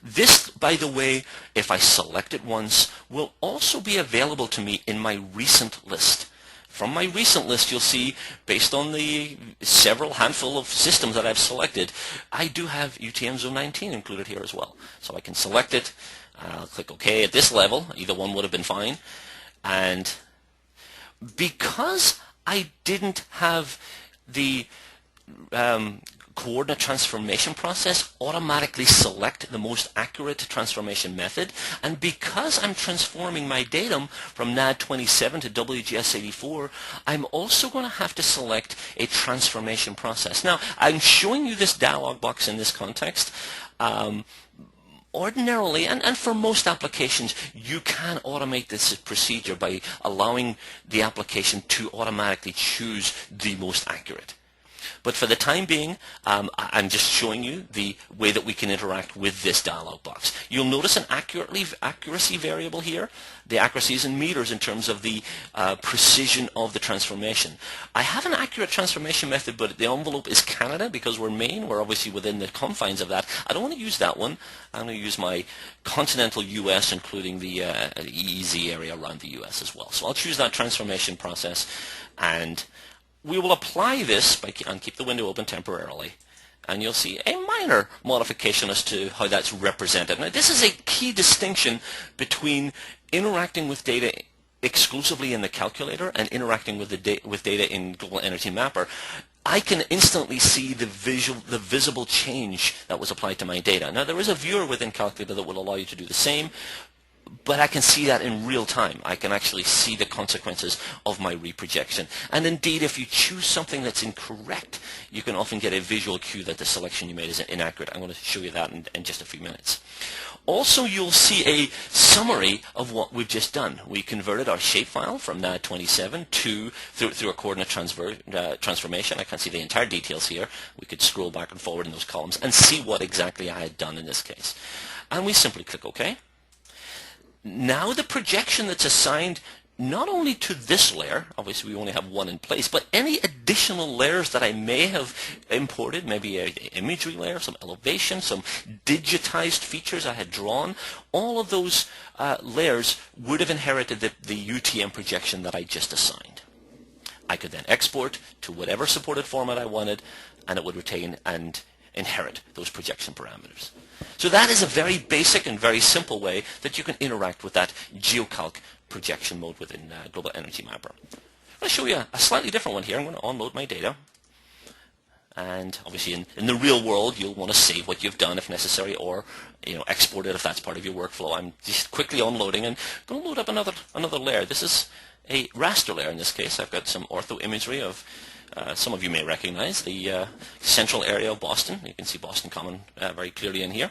This, by the way, if I select it once, will also be available to me in my recent list. From my recent list, you'll see, based on the several handful of systems that I've selected, I do have UTM Zone 19 included here as well. So I can select it, I'll click OK at this level, either one would have been fine, and because I didn't have the coordinate transformation process automatically select the most accurate transformation method, and because I'm transforming my datum from NAD 27 to WGS 84, I'm also going to have to select a transformation process. Now, I'm showing you this dialog box in this context. ordinarily, and for most applications, you can automate this procedure by allowing the application to automatically choose the most accurate. But for the time being, I'm just showing you the way that we can interact with this dialog box. You'll notice an accuracy variable here. The accuracy is in meters in terms of the precision of the transformation. I have an accurate transformation method, but the envelope is Canada because we're Maine. We're obviously within the confines of that. I don't want to use that one. I'm going to use my continental US, including the EEZ area around the US as well. So I'll choose that transformation process, and we will apply this and keep the window open temporarily, and you'll see a minor modification as to how that's represented. Now, this is a key distinction between interacting with data exclusively in the calculator and interacting with data in Global Energy Mapper. I can instantly see the visible change that was applied to my data. Now, there is a viewer within Calculator that will allow you to do the same, but I can see that in real time. I can actually see the consequences of my reprojection. And indeed, if you choose something that's incorrect, you can often get a visual cue that the selection you made is inaccurate. I'm going to show you that in just a few minutes. Also, you'll see a summary of what we've just done. We converted our shapefile from NAD27 through a coordinate transformation. I can't see the entire details here. We could scroll back and forward in those columns and see what exactly I had done in this case. And we simply click OK. Now the projection that's assigned not only to this layer, obviously we only have one in place, but any additional layers that I may have imported, maybe an imagery layer, some elevation, some digitized features I had drawn, all of those layers would have inherited the UTM projection that I just assigned. I could then export to whatever supported format I wanted, and it would retain and inherit those projection parameters. So that is a very basic and very simple way that you can interact with that GeoCalc projection mode within Global Energy Mapper. I'm going to show you a slightly different one here. I'm going to unload my data. And obviously in the real world, you'll want to save what you've done if necessary, or export it if that's part of your workflow. I'm just quickly unloading and going to load up another layer. This is a raster layer in this case. I've got some ortho imagery of some of you may recognize the central area of Boston. You can see Boston Common very clearly in here.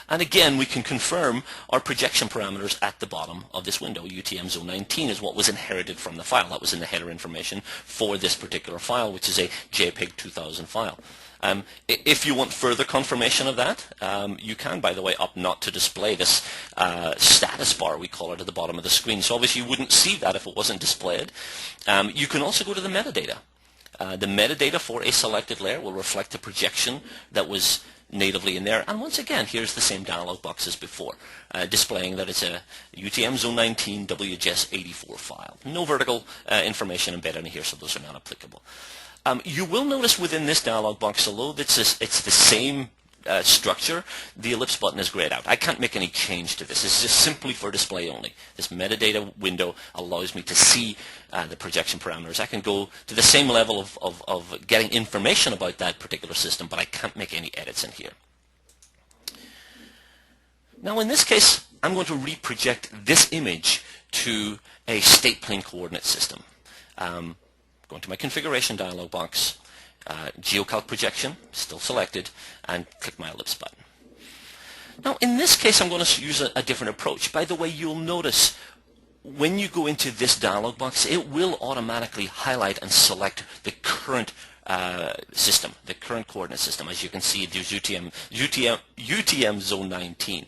And again, we can confirm our projection parameters at the bottom of this window. UTM zone 19 is what was inherited from the file. That was in the header information for this particular file, which is a JPEG 2000 file. If you want further confirmation of that, you can, by the way, opt not to display this status bar, we call it, at the bottom of the screen. So obviously you wouldn't see that if it wasn't displayed. You can also go to the metadata. The metadata for a selected layer will reflect the projection that was natively in there. And once again, here's the same dialog box as before, displaying that it's a UTM Zone 19 WGS 84 file. No vertical information embedded in here, so those are not applicable. You will notice within this dialog box, although it's the same structure, the ellipse button is grayed out. I can't make any change to this. This is just simply for display only. This metadata window allows me to see the projection parameters. I can go to the same level of getting information about that particular system, but I can't make any edits in here. Now in this case, I'm going to reproject this image to a state plane coordinate system. Going to my configuration dialog box, GeoCalc Projection, still selected, and click my ellipse button. Now in this case I'm going to use a different approach. By the way, you'll notice when you go into this dialog box, it will automatically highlight and select the current system, the current coordinate system. As you can see, there's UTM Zone 19.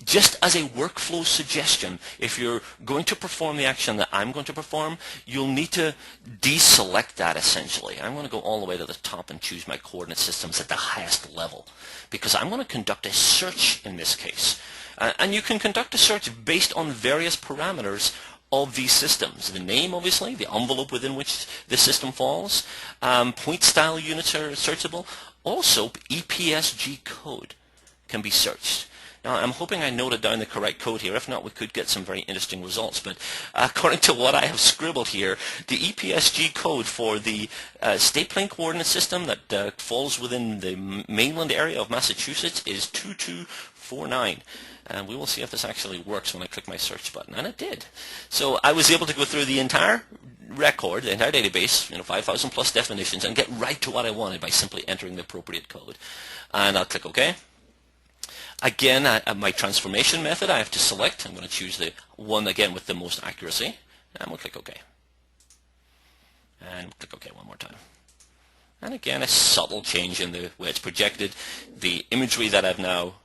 Just as a workflow suggestion, if you're going to perform the action that I'm going to perform, you'll need to deselect that essentially. I'm going to go all the way to the top and choose my coordinate systems at the highest level, because I'm going to conduct a search in this case. And you can conduct a search based on various parameters of these systems. The name, obviously, the envelope within which the system falls, point style units are searchable. Also, EPSG code can be searched. Now, I'm hoping I noted down the correct code here. If not, we could get some very interesting results. But according to what I have scribbled here, the EPSG code for the state plane coordinate system that falls within the mainland area of Massachusetts is 2249. And we will see if this actually works when I click my search button. And it did. So I was able to go through the entire record, the entire database, 5,000 plus definitions, and get right to what I wanted by simply entering the appropriate code. And I'll click OK. Again, my transformation method I have to select. I'm going to choose the one again with the most accuracy, and we'll click OK. And we'll click OK one more time. And again, a subtle change in the way it's projected. The imagery that I've now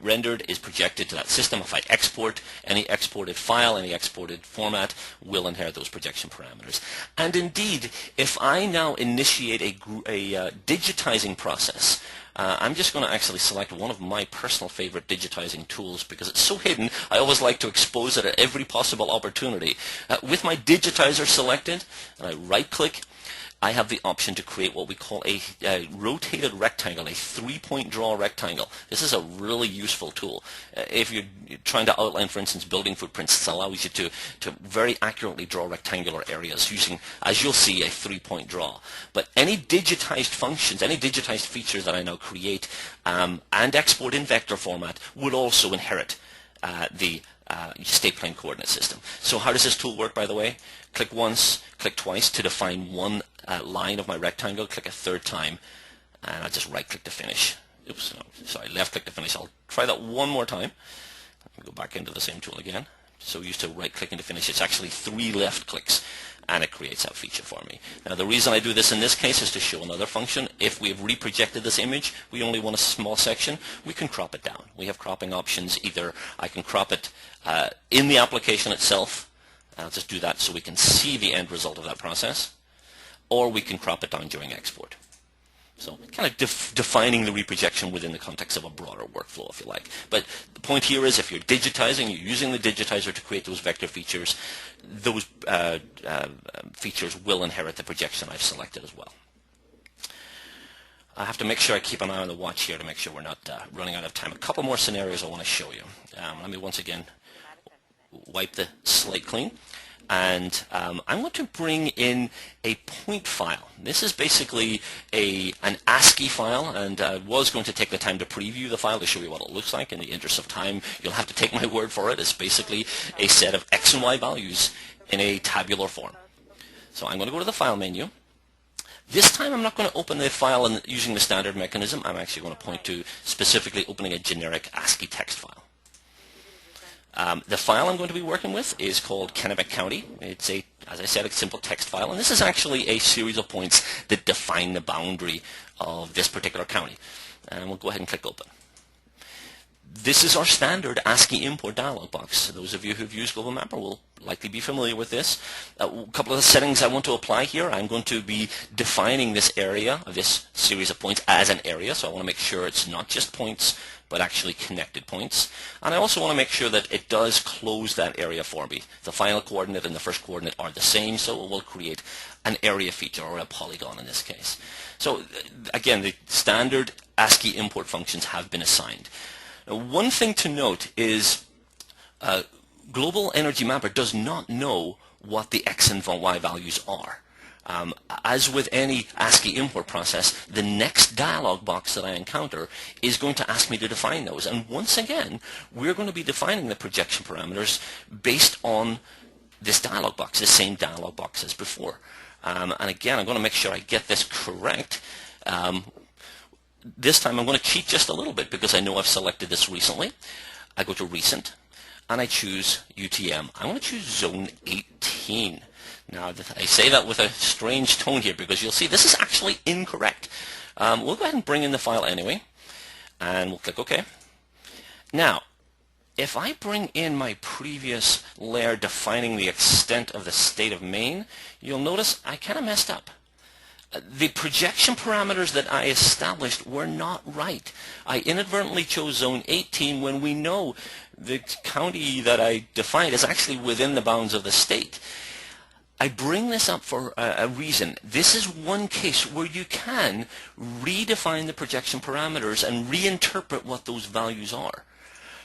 rendered is projected to that system. If I export, any exported file, any exported format will inherit those projection parameters. And indeed, if I now initiate a digitizing process, I'm just going to actually select one of my personal favorite digitizing tools because it's so hidden. I always like to expose it at every possible opportunity. With my digitizer selected, and I right-click, I have the option to create what we call a rotated rectangle, a 3-point draw rectangle. This is a really useful tool. If you're trying to outline, for instance, building footprints, it allows you to very accurately draw rectangular areas using, as you'll see, a 3-point draw. But any digitized functions, any digitized features that I now create and export in vector format would also inherit the state plane coordinate system. So how does this tool work, by the way? Click once, click twice to define one line of my rectangle, click a third time, and I'll just right-click to finish. Oops, no, sorry, left-click to finish. I'll try that one more time. Go back into the same tool again. So used to right-clicking to finish. It's actually 3 left clicks, and it creates that feature for me. Now, the reason I do this in this case is to show another function. If we have reprojected this image, we only want a small section, we can crop it down. We have cropping options. Either I can crop it in the application itself. I'll just do that so we can see the end result of that process. Or we can crop it down during export. So kind of defining the reprojection within the context of a broader workflow, if you like. But the point here is if you're digitizing, you're using the digitizer to create those vector features, those features will inherit the projection I've selected as well. I have to make sure I keep an eye on the watch here to make sure we're not running out of time. A couple more scenarios I want to show you. Let me once again wipe the slate clean. And I'm going to bring in a point file. This is basically an ASCII file, and I was going to take the time to preview the file to show you what it looks like. In the interest of time, you'll have to take my word for it. It's basically a set of X and Y values in a tabular form. So I'm going to go to the File menu. This time I'm not going to open the file using the standard mechanism. I'm actually going to point to specifically opening a generic ASCII text file. The file I'm going to be working with is called Kennebec County. It's as I said, a simple text file, and this is actually a series of points that define the boundary of this particular county. And we'll go ahead and click Open. This is our standard ASCII import dialog box. Those of you who've used Global Mapper will likely be familiar with this. A couple of the settings I want to apply here. I'm going to be defining this area, this series of points, as an area. So I want to make sure it's not just points, but actually connected points. And I also want to make sure that it does close that area for me. The final coordinate and the first coordinate are the same, so it will create an area feature, or a polygon in this case. So again, the standard ASCII import functions have been assigned. Now, one thing to note is Global Energy Mapper does not know what the X and Y values are. As with any ASCII import process, the next dialog box that I encounter is going to ask me to define those. And once again, we're going to be defining the projection parameters based on this dialog box, the same dialog box as before. And again, I'm going to make sure I get this correct. This time I'm going to cheat just a little bit because I know I've selected this recently. I go to Recent, and I choose UTM. I want to choose Zone 18. Now, I say that with a strange tone here because you'll see this is actually incorrect. We'll go ahead and bring in the file anyway, and we'll click OK. Now, if I bring in my previous layer defining the extent of the state of Maine, you'll notice I kind of messed up. The projection parameters that I established were not right. I inadvertently chose Zone 18 when we know the county that I defined is actually within the bounds of the state. I bring this up for a reason. This is one case where you can redefine the projection parameters and reinterpret what those values are.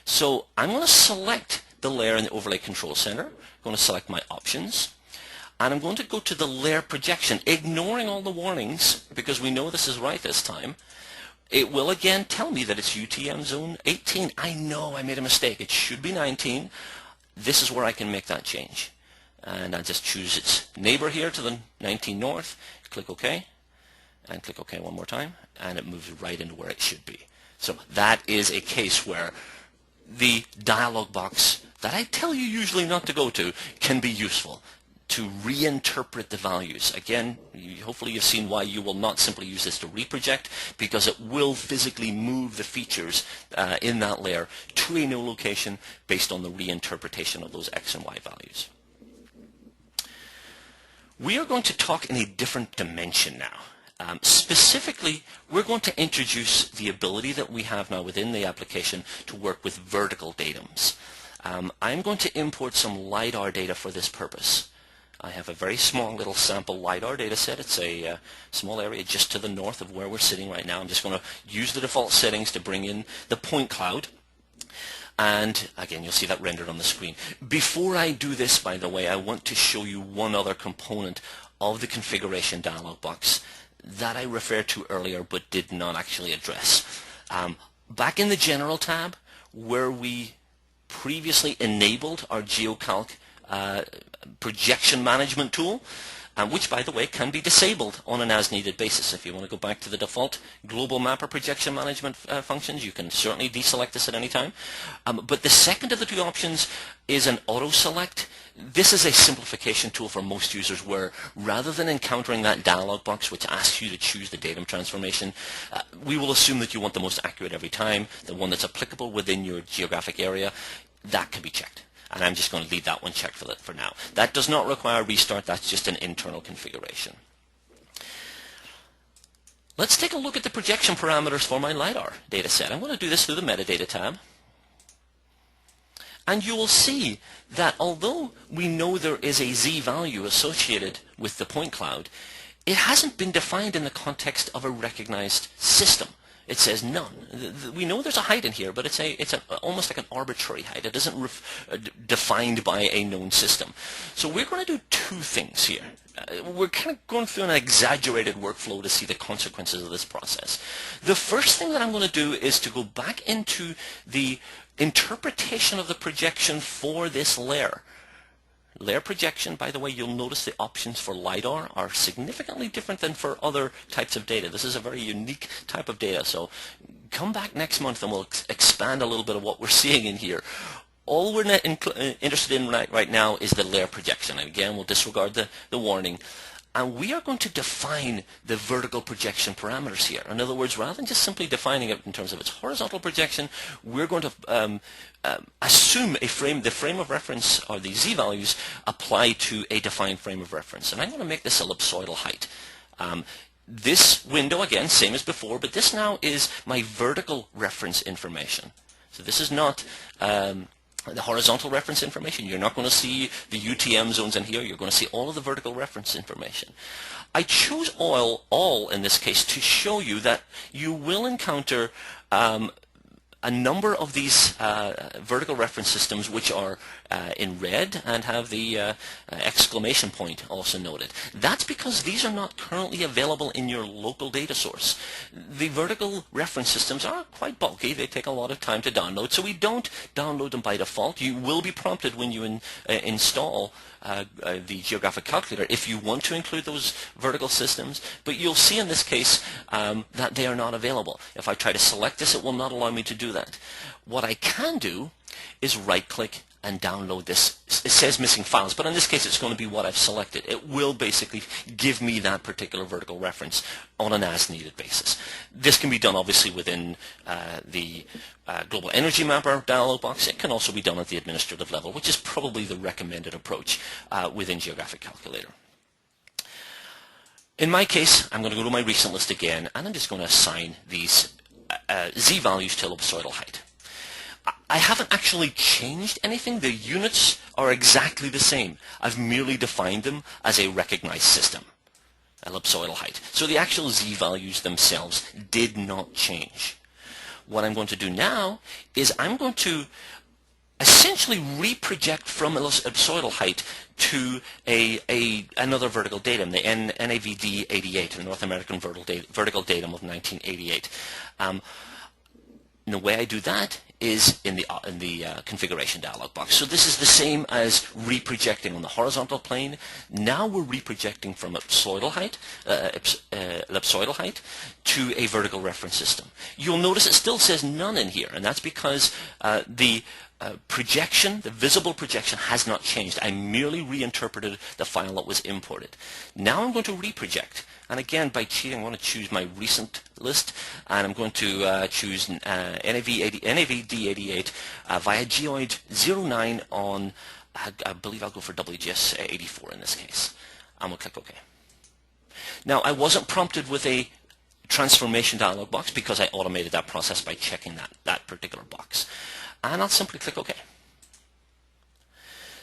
So I'm going to select the layer in the Overlay Control Center. I'm going to select my options. And I'm going to go to the layer projection, ignoring all the warnings, because we know this is right this time. It will again tell me that it's UTM Zone 18. I know I made a mistake. It should be 19. This is where I can make that change. And I just choose its neighbor here to the 19 north, click OK, and click OK one more time, and it moves right into where it should be. So that is a case where the dialog box that I tell you usually not to go to can be useful to reinterpret the values. Again, hopefully you've seen why you will not simply use this to reproject, because it will physically move the features in that layer to a new location based on the reinterpretation of those X and Y values. We are going to talk in a different dimension now. Specifically, we're going to introduce the ability that we have now within the application to work with vertical datums. I'm going to import some LiDAR data for this purpose. I have a very small little sample LiDAR data set. It's a small area just to the north of where we're sitting right now. I'm just going to use the default settings to bring in the point cloud. And again, you'll see that rendered on the screen. Before I do this, by the way, I want to show you one other component of the configuration dialog box that I referred to earlier but did not actually address. Back in the General tab, where we previously enabled our GeoCalc projection management tool, which, by the way, can be disabled on an as-needed basis. If you want to go back to the default global mapper projection management functions, you can certainly deselect this at any time. But the second of the two options is an auto-select. This is a simplification tool for most users where, rather than encountering that dialog box which asks you to choose the datum transformation, we will assume that you want the most accurate every time, the one that's applicable within your geographic area. That can be checked. And I'm just going to leave that one checked for now. That does not require a restart. That's just an internal configuration. Let's take a look at the projection parameters for my LiDAR data set. I'm going to do this through the metadata tab. And you will see that although we know there is a Z value associated with the point cloud, it hasn't been defined in the context of a recognized system. It says none. We know there's a height in here, but it's almost like an arbitrary height. It isn't defined by a known system. So we're going to do two things here. We're kind of going through an exaggerated workflow to see the consequences of this process. The first thing that I'm going to do is to go back into the interpretation of the projection for this layer. Layer projection, by the way, you'll notice the options for LiDAR are significantly different than for other types of data. This is a very unique type of data. So come back next month and we'll expand a little bit of what we're seeing in here. All we're interested in right now is the layer projection. And again, we'll disregard the warning. And we are going to define the vertical projection parameters here. In other words, rather than just simply defining it in terms of its horizontal projection, we're going to assume the frame of reference, or the Z values, apply to a defined frame of reference. And I'm going to make this ellipsoidal height. This window, again, same as before, but this now is my vertical reference information. So this is not the horizontal reference information. You're not going to see the UTM zones in here. You're going to see all of the vertical reference information. I chose all in this case to show you that you will encounter a number of these vertical reference systems which are in red and have the exclamation point also noted. That's because these are not currently available in your local data source. The vertical reference systems are quite bulky. They take a lot of time to download, so we don't download them by default. You will be prompted when you install the Geographic Calculator if you want to include those vertical systems, but you'll see in this case that they are not available. If I try to select this, it will not allow me to do that. What I can do is right-click and download this. It says missing files, but in this case it's going to be what I've selected. It will basically give me that particular vertical reference on an as-needed basis. This can be done obviously within the Global Energy Mapper dialog box. It can also be done at the administrative level, which is probably the recommended approach within Geographic Calculator. In my case, I'm going to go to my recent list again, and I'm just going to assign these Z values to ellipsoidal height. I haven't actually changed anything. The units are exactly the same. I've merely defined them as a recognized system, ellipsoidal height. So the actual Z values themselves did not change. What I'm going to do now is I'm going to essentially reproject from ellipsoidal height to another vertical datum, the NAVD88, the North American vertical datum of 1988. And the way I do that is in the configuration dialog box. So this is the same as reprojecting on the horizontal plane. Now we're reprojecting from ellipsoidal height to a vertical reference system. You'll notice it still says none in here, and that's because the projection, the visible projection, has not changed. I merely reinterpreted the file that was imported. Now I'm going to reproject. And again, by cheating, I'm going to choose my recent list, and I'm going to choose NAVD88 via geoid 09 on, I believe I'll go for WGS 84 in this case. I'm going to click OK. Now, I wasn't prompted with a transformation dialog box because I automated that process by checking that particular box. And I'll simply click OK.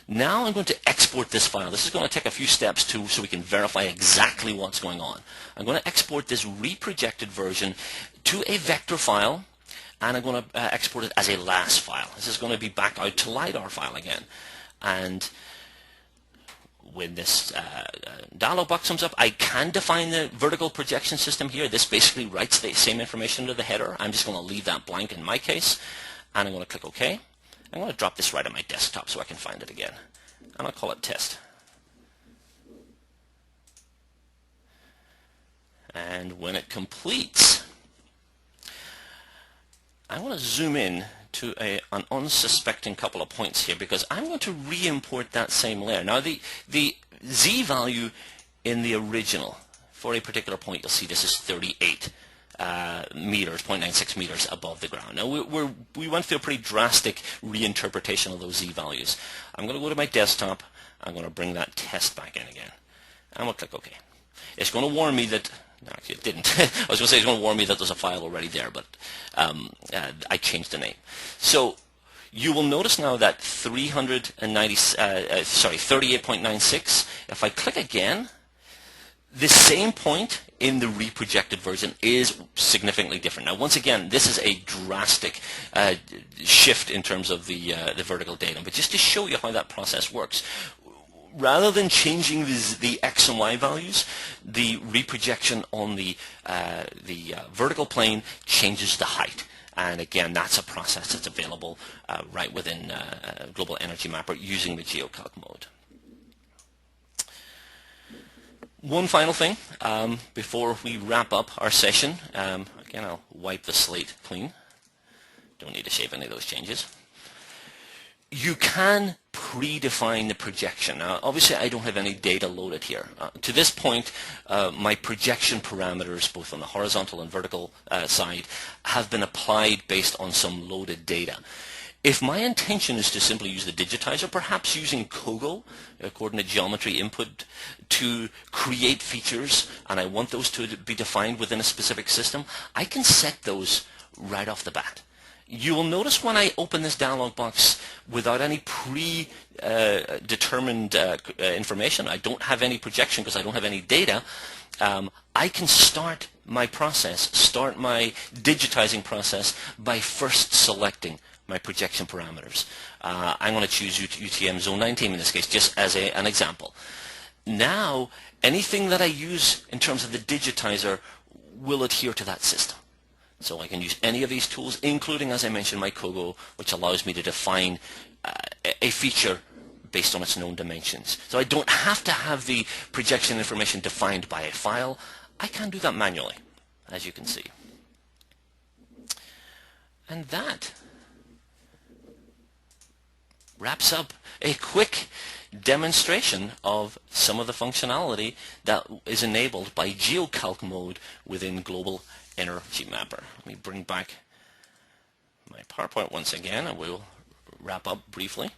Now I'm going to export this file. This is going to take a few steps so we can verify exactly what's going on. I'm going to export this reprojected version to a vector file, and I'm going to export it as a LAS file. This is going to be back out to LiDAR file again. And when this dialog box comes up, I can define the vertical projection system here. This basically writes the same information to the header. I'm just going to leave that blank in my case, and I'm going to click OK. I'm going to drop this right on my desktop so I can find it again. And I'll call it test. And when it completes, I want to zoom in to an unsuspecting couple of points here, because I'm going to re-import that same layer. Now the Z value in the original, for a particular point, you'll see this is 38. Meters, 0.96 meters above the ground. Now we went through a pretty drastic reinterpretation of those Z values. I'm going to go to my desktop. I'm going to bring that test back in again. I'm going to click OK. It's going to warn me that, no, actually it didn't. I was going to say it's going to warn me that there's a file already there, but I changed the name. So you will notice now that 38.96, if I click again, the same point in the reprojected version is significantly different. Now, once again, this is a drastic shift in terms of the vertical datum. But just to show you how that process works, rather than changing the X and Y values, the reprojection on the vertical plane changes the height. And again, that's a process that's available right within Global Energy Mapper using the GeoCalc mode. One final thing before we wrap up our session. Again, I'll wipe the slate clean. Don't need to save any of those changes. You can predefine the projection. Now, obviously, I don't have any data loaded here. To this point, my projection parameters, both on the horizontal and vertical side, have been applied based on some loaded data. If my intention is to simply use the digitizer, perhaps using COGO, coordinate geometry input, to create features, and I want those to be defined within a specific system, I can set those right off the bat. You will notice when I open this dialog box without any predetermined information, I don't have any projection because I don't have any data, I can start my process, start my digitizing process by first selecting my projection parameters. I'm going to choose UTM Zone 19 in this case, just as an example. Now, anything that I use in terms of the digitizer will adhere to that system. So I can use any of these tools, including, as I mentioned, my COGO, which allows me to define a feature based on its known dimensions. So I don't have to have the projection information defined by a file. I can do that manually, as you can see. And that wraps up a quick demonstration of some of the functionality that is enabled by GeoCalc mode within Global Energy Mapper. Let me bring back my PowerPoint once again, and we'll wrap up briefly.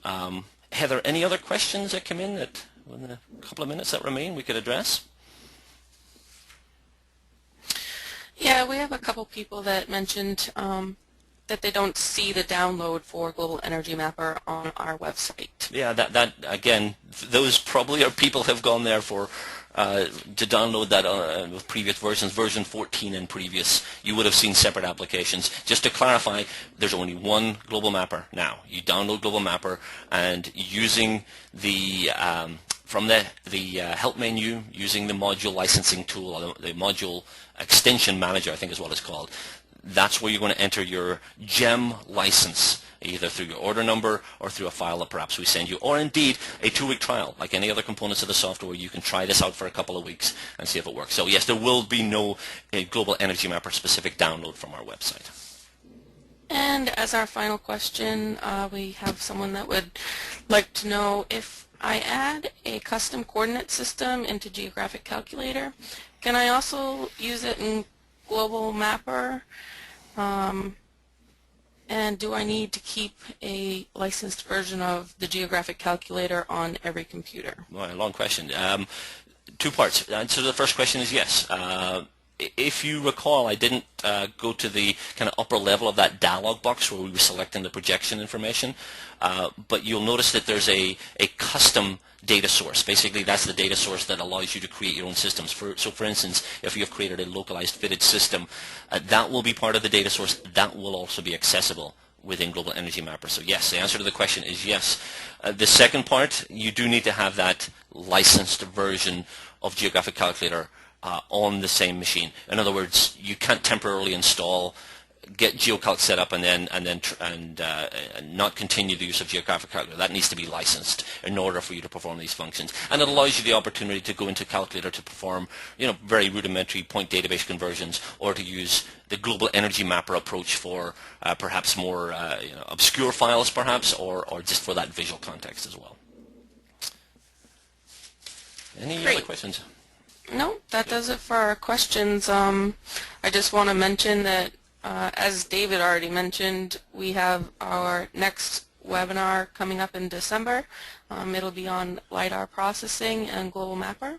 Heather, any other questions that come in that in the couple of minutes that remain we could address? Yeah, we have a couple people that mentioned that they don't see the download for Global Energy Mapper on our website. Yeah, that again, those probably are people who have gone there for to download that with previous versions, version 14 and previous. You would have seen separate applications. Just to clarify, there's only one Global Mapper now. You download Global Mapper, and using the from the help menu, using the module licensing tool, or the module extension manager, I think is what it's called, that's where you're going to enter your GEM license, either through your order number or through a file that perhaps we send you, or indeed a 2-week trial. Like any other components of the software, you can try this out for a couple of weeks and see if it works. So yes, there will be no Global Energy Mapper specific download from our website. And as our final question, we have someone that would like to know, if I add a custom coordinate system into Geographic Calculator, can I also use it in Global Mapper? And do I need to keep a licensed version of the Geographic Calculator on every computer? Well, a long question. 2 parts. So the first question is yes. If you recall, I didn't go to the kind of upper level of that dialog box where we were selecting the projection information, but you'll notice that there's a custom data source. Basically, that's the data source that allows you to create your own systems. So for instance, if you've created a localized fitted system, that will be part of the data source. That will also be accessible within Global Energy Mapper. So yes, the answer to the question is yes. The second part, you do need to have that licensed version of Geographic Calculator on the same machine. In other words, you can't temporarily install, get GeoCalc set up, and not continue the use of Geographic Calculator. That needs to be licensed in order for you to perform these functions. And it allows you the opportunity to go into Calculator to perform, very rudimentary point database conversions, or to use the Global Energy Mapper approach for perhaps more obscure files, perhaps, or just for that visual context as well. Any other questions? No, that does it for our questions. I just want to mention that, as David already mentioned, we have our next webinar coming up in December. It'll be on LiDAR processing and Global Mapper.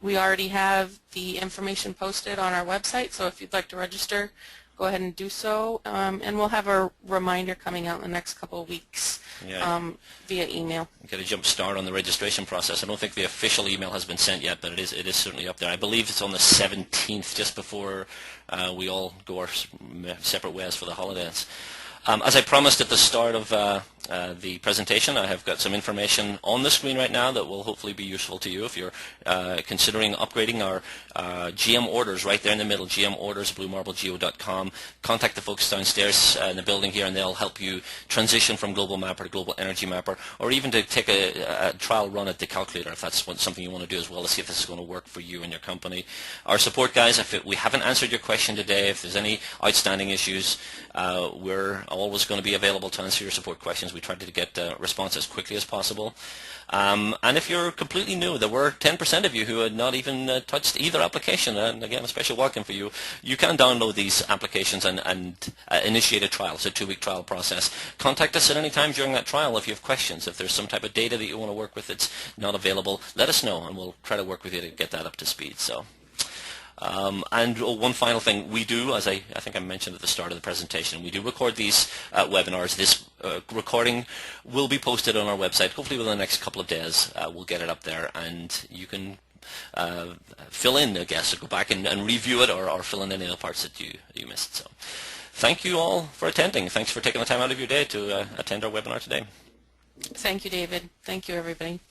We already have the information posted on our website, so if you'd like to register, go ahead and do so. And we'll have a reminder coming out in the next couple of weeks via email. Get a jump start on the registration process. I don't think the official email has been sent yet, but it is certainly up there. I believe it's on the 17th, just before we all go our separate ways for the holidays. As I promised at the start of the presentation, I have got some information on the screen right now that will hopefully be useful to you if you're considering upgrading our GM orders right there in the middle, GM orders, bluemarblegeo.com. Contact the folks downstairs in the building here, and they'll help you transition from Global Mapper to Global Energy Mapper, or even to take a trial run at the calculator if that's something you want to do as well, to see if this is going to work for you and your company. Our support guys, if we haven't answered your question today, if there's any outstanding issues, we're always going to be available to answer your support questions. We try to get a response as quickly as possible. And if you're completely new, there were 10% of you who had not even touched either application, and again, a special welcome for you. You can download these applications and initiate a trial. It's a 2-week trial process. Contact us at any time during that trial if you have questions. If there's some type of data that you want to work with that's not available, let us know, and we'll try to work with you to get that up to speed. So. And one final thing, we do, as I think I mentioned at the start of the presentation, we do record these webinars. This recording will be posted on our website. Hopefully within the next couple of days we'll get it up there, and you can fill in, I guess, or go back and review it, or fill in any other parts that you missed. So thank you all for attending. Thanks for taking the time out of your day to attend our webinar today. Thank you, David. Thank you, everybody.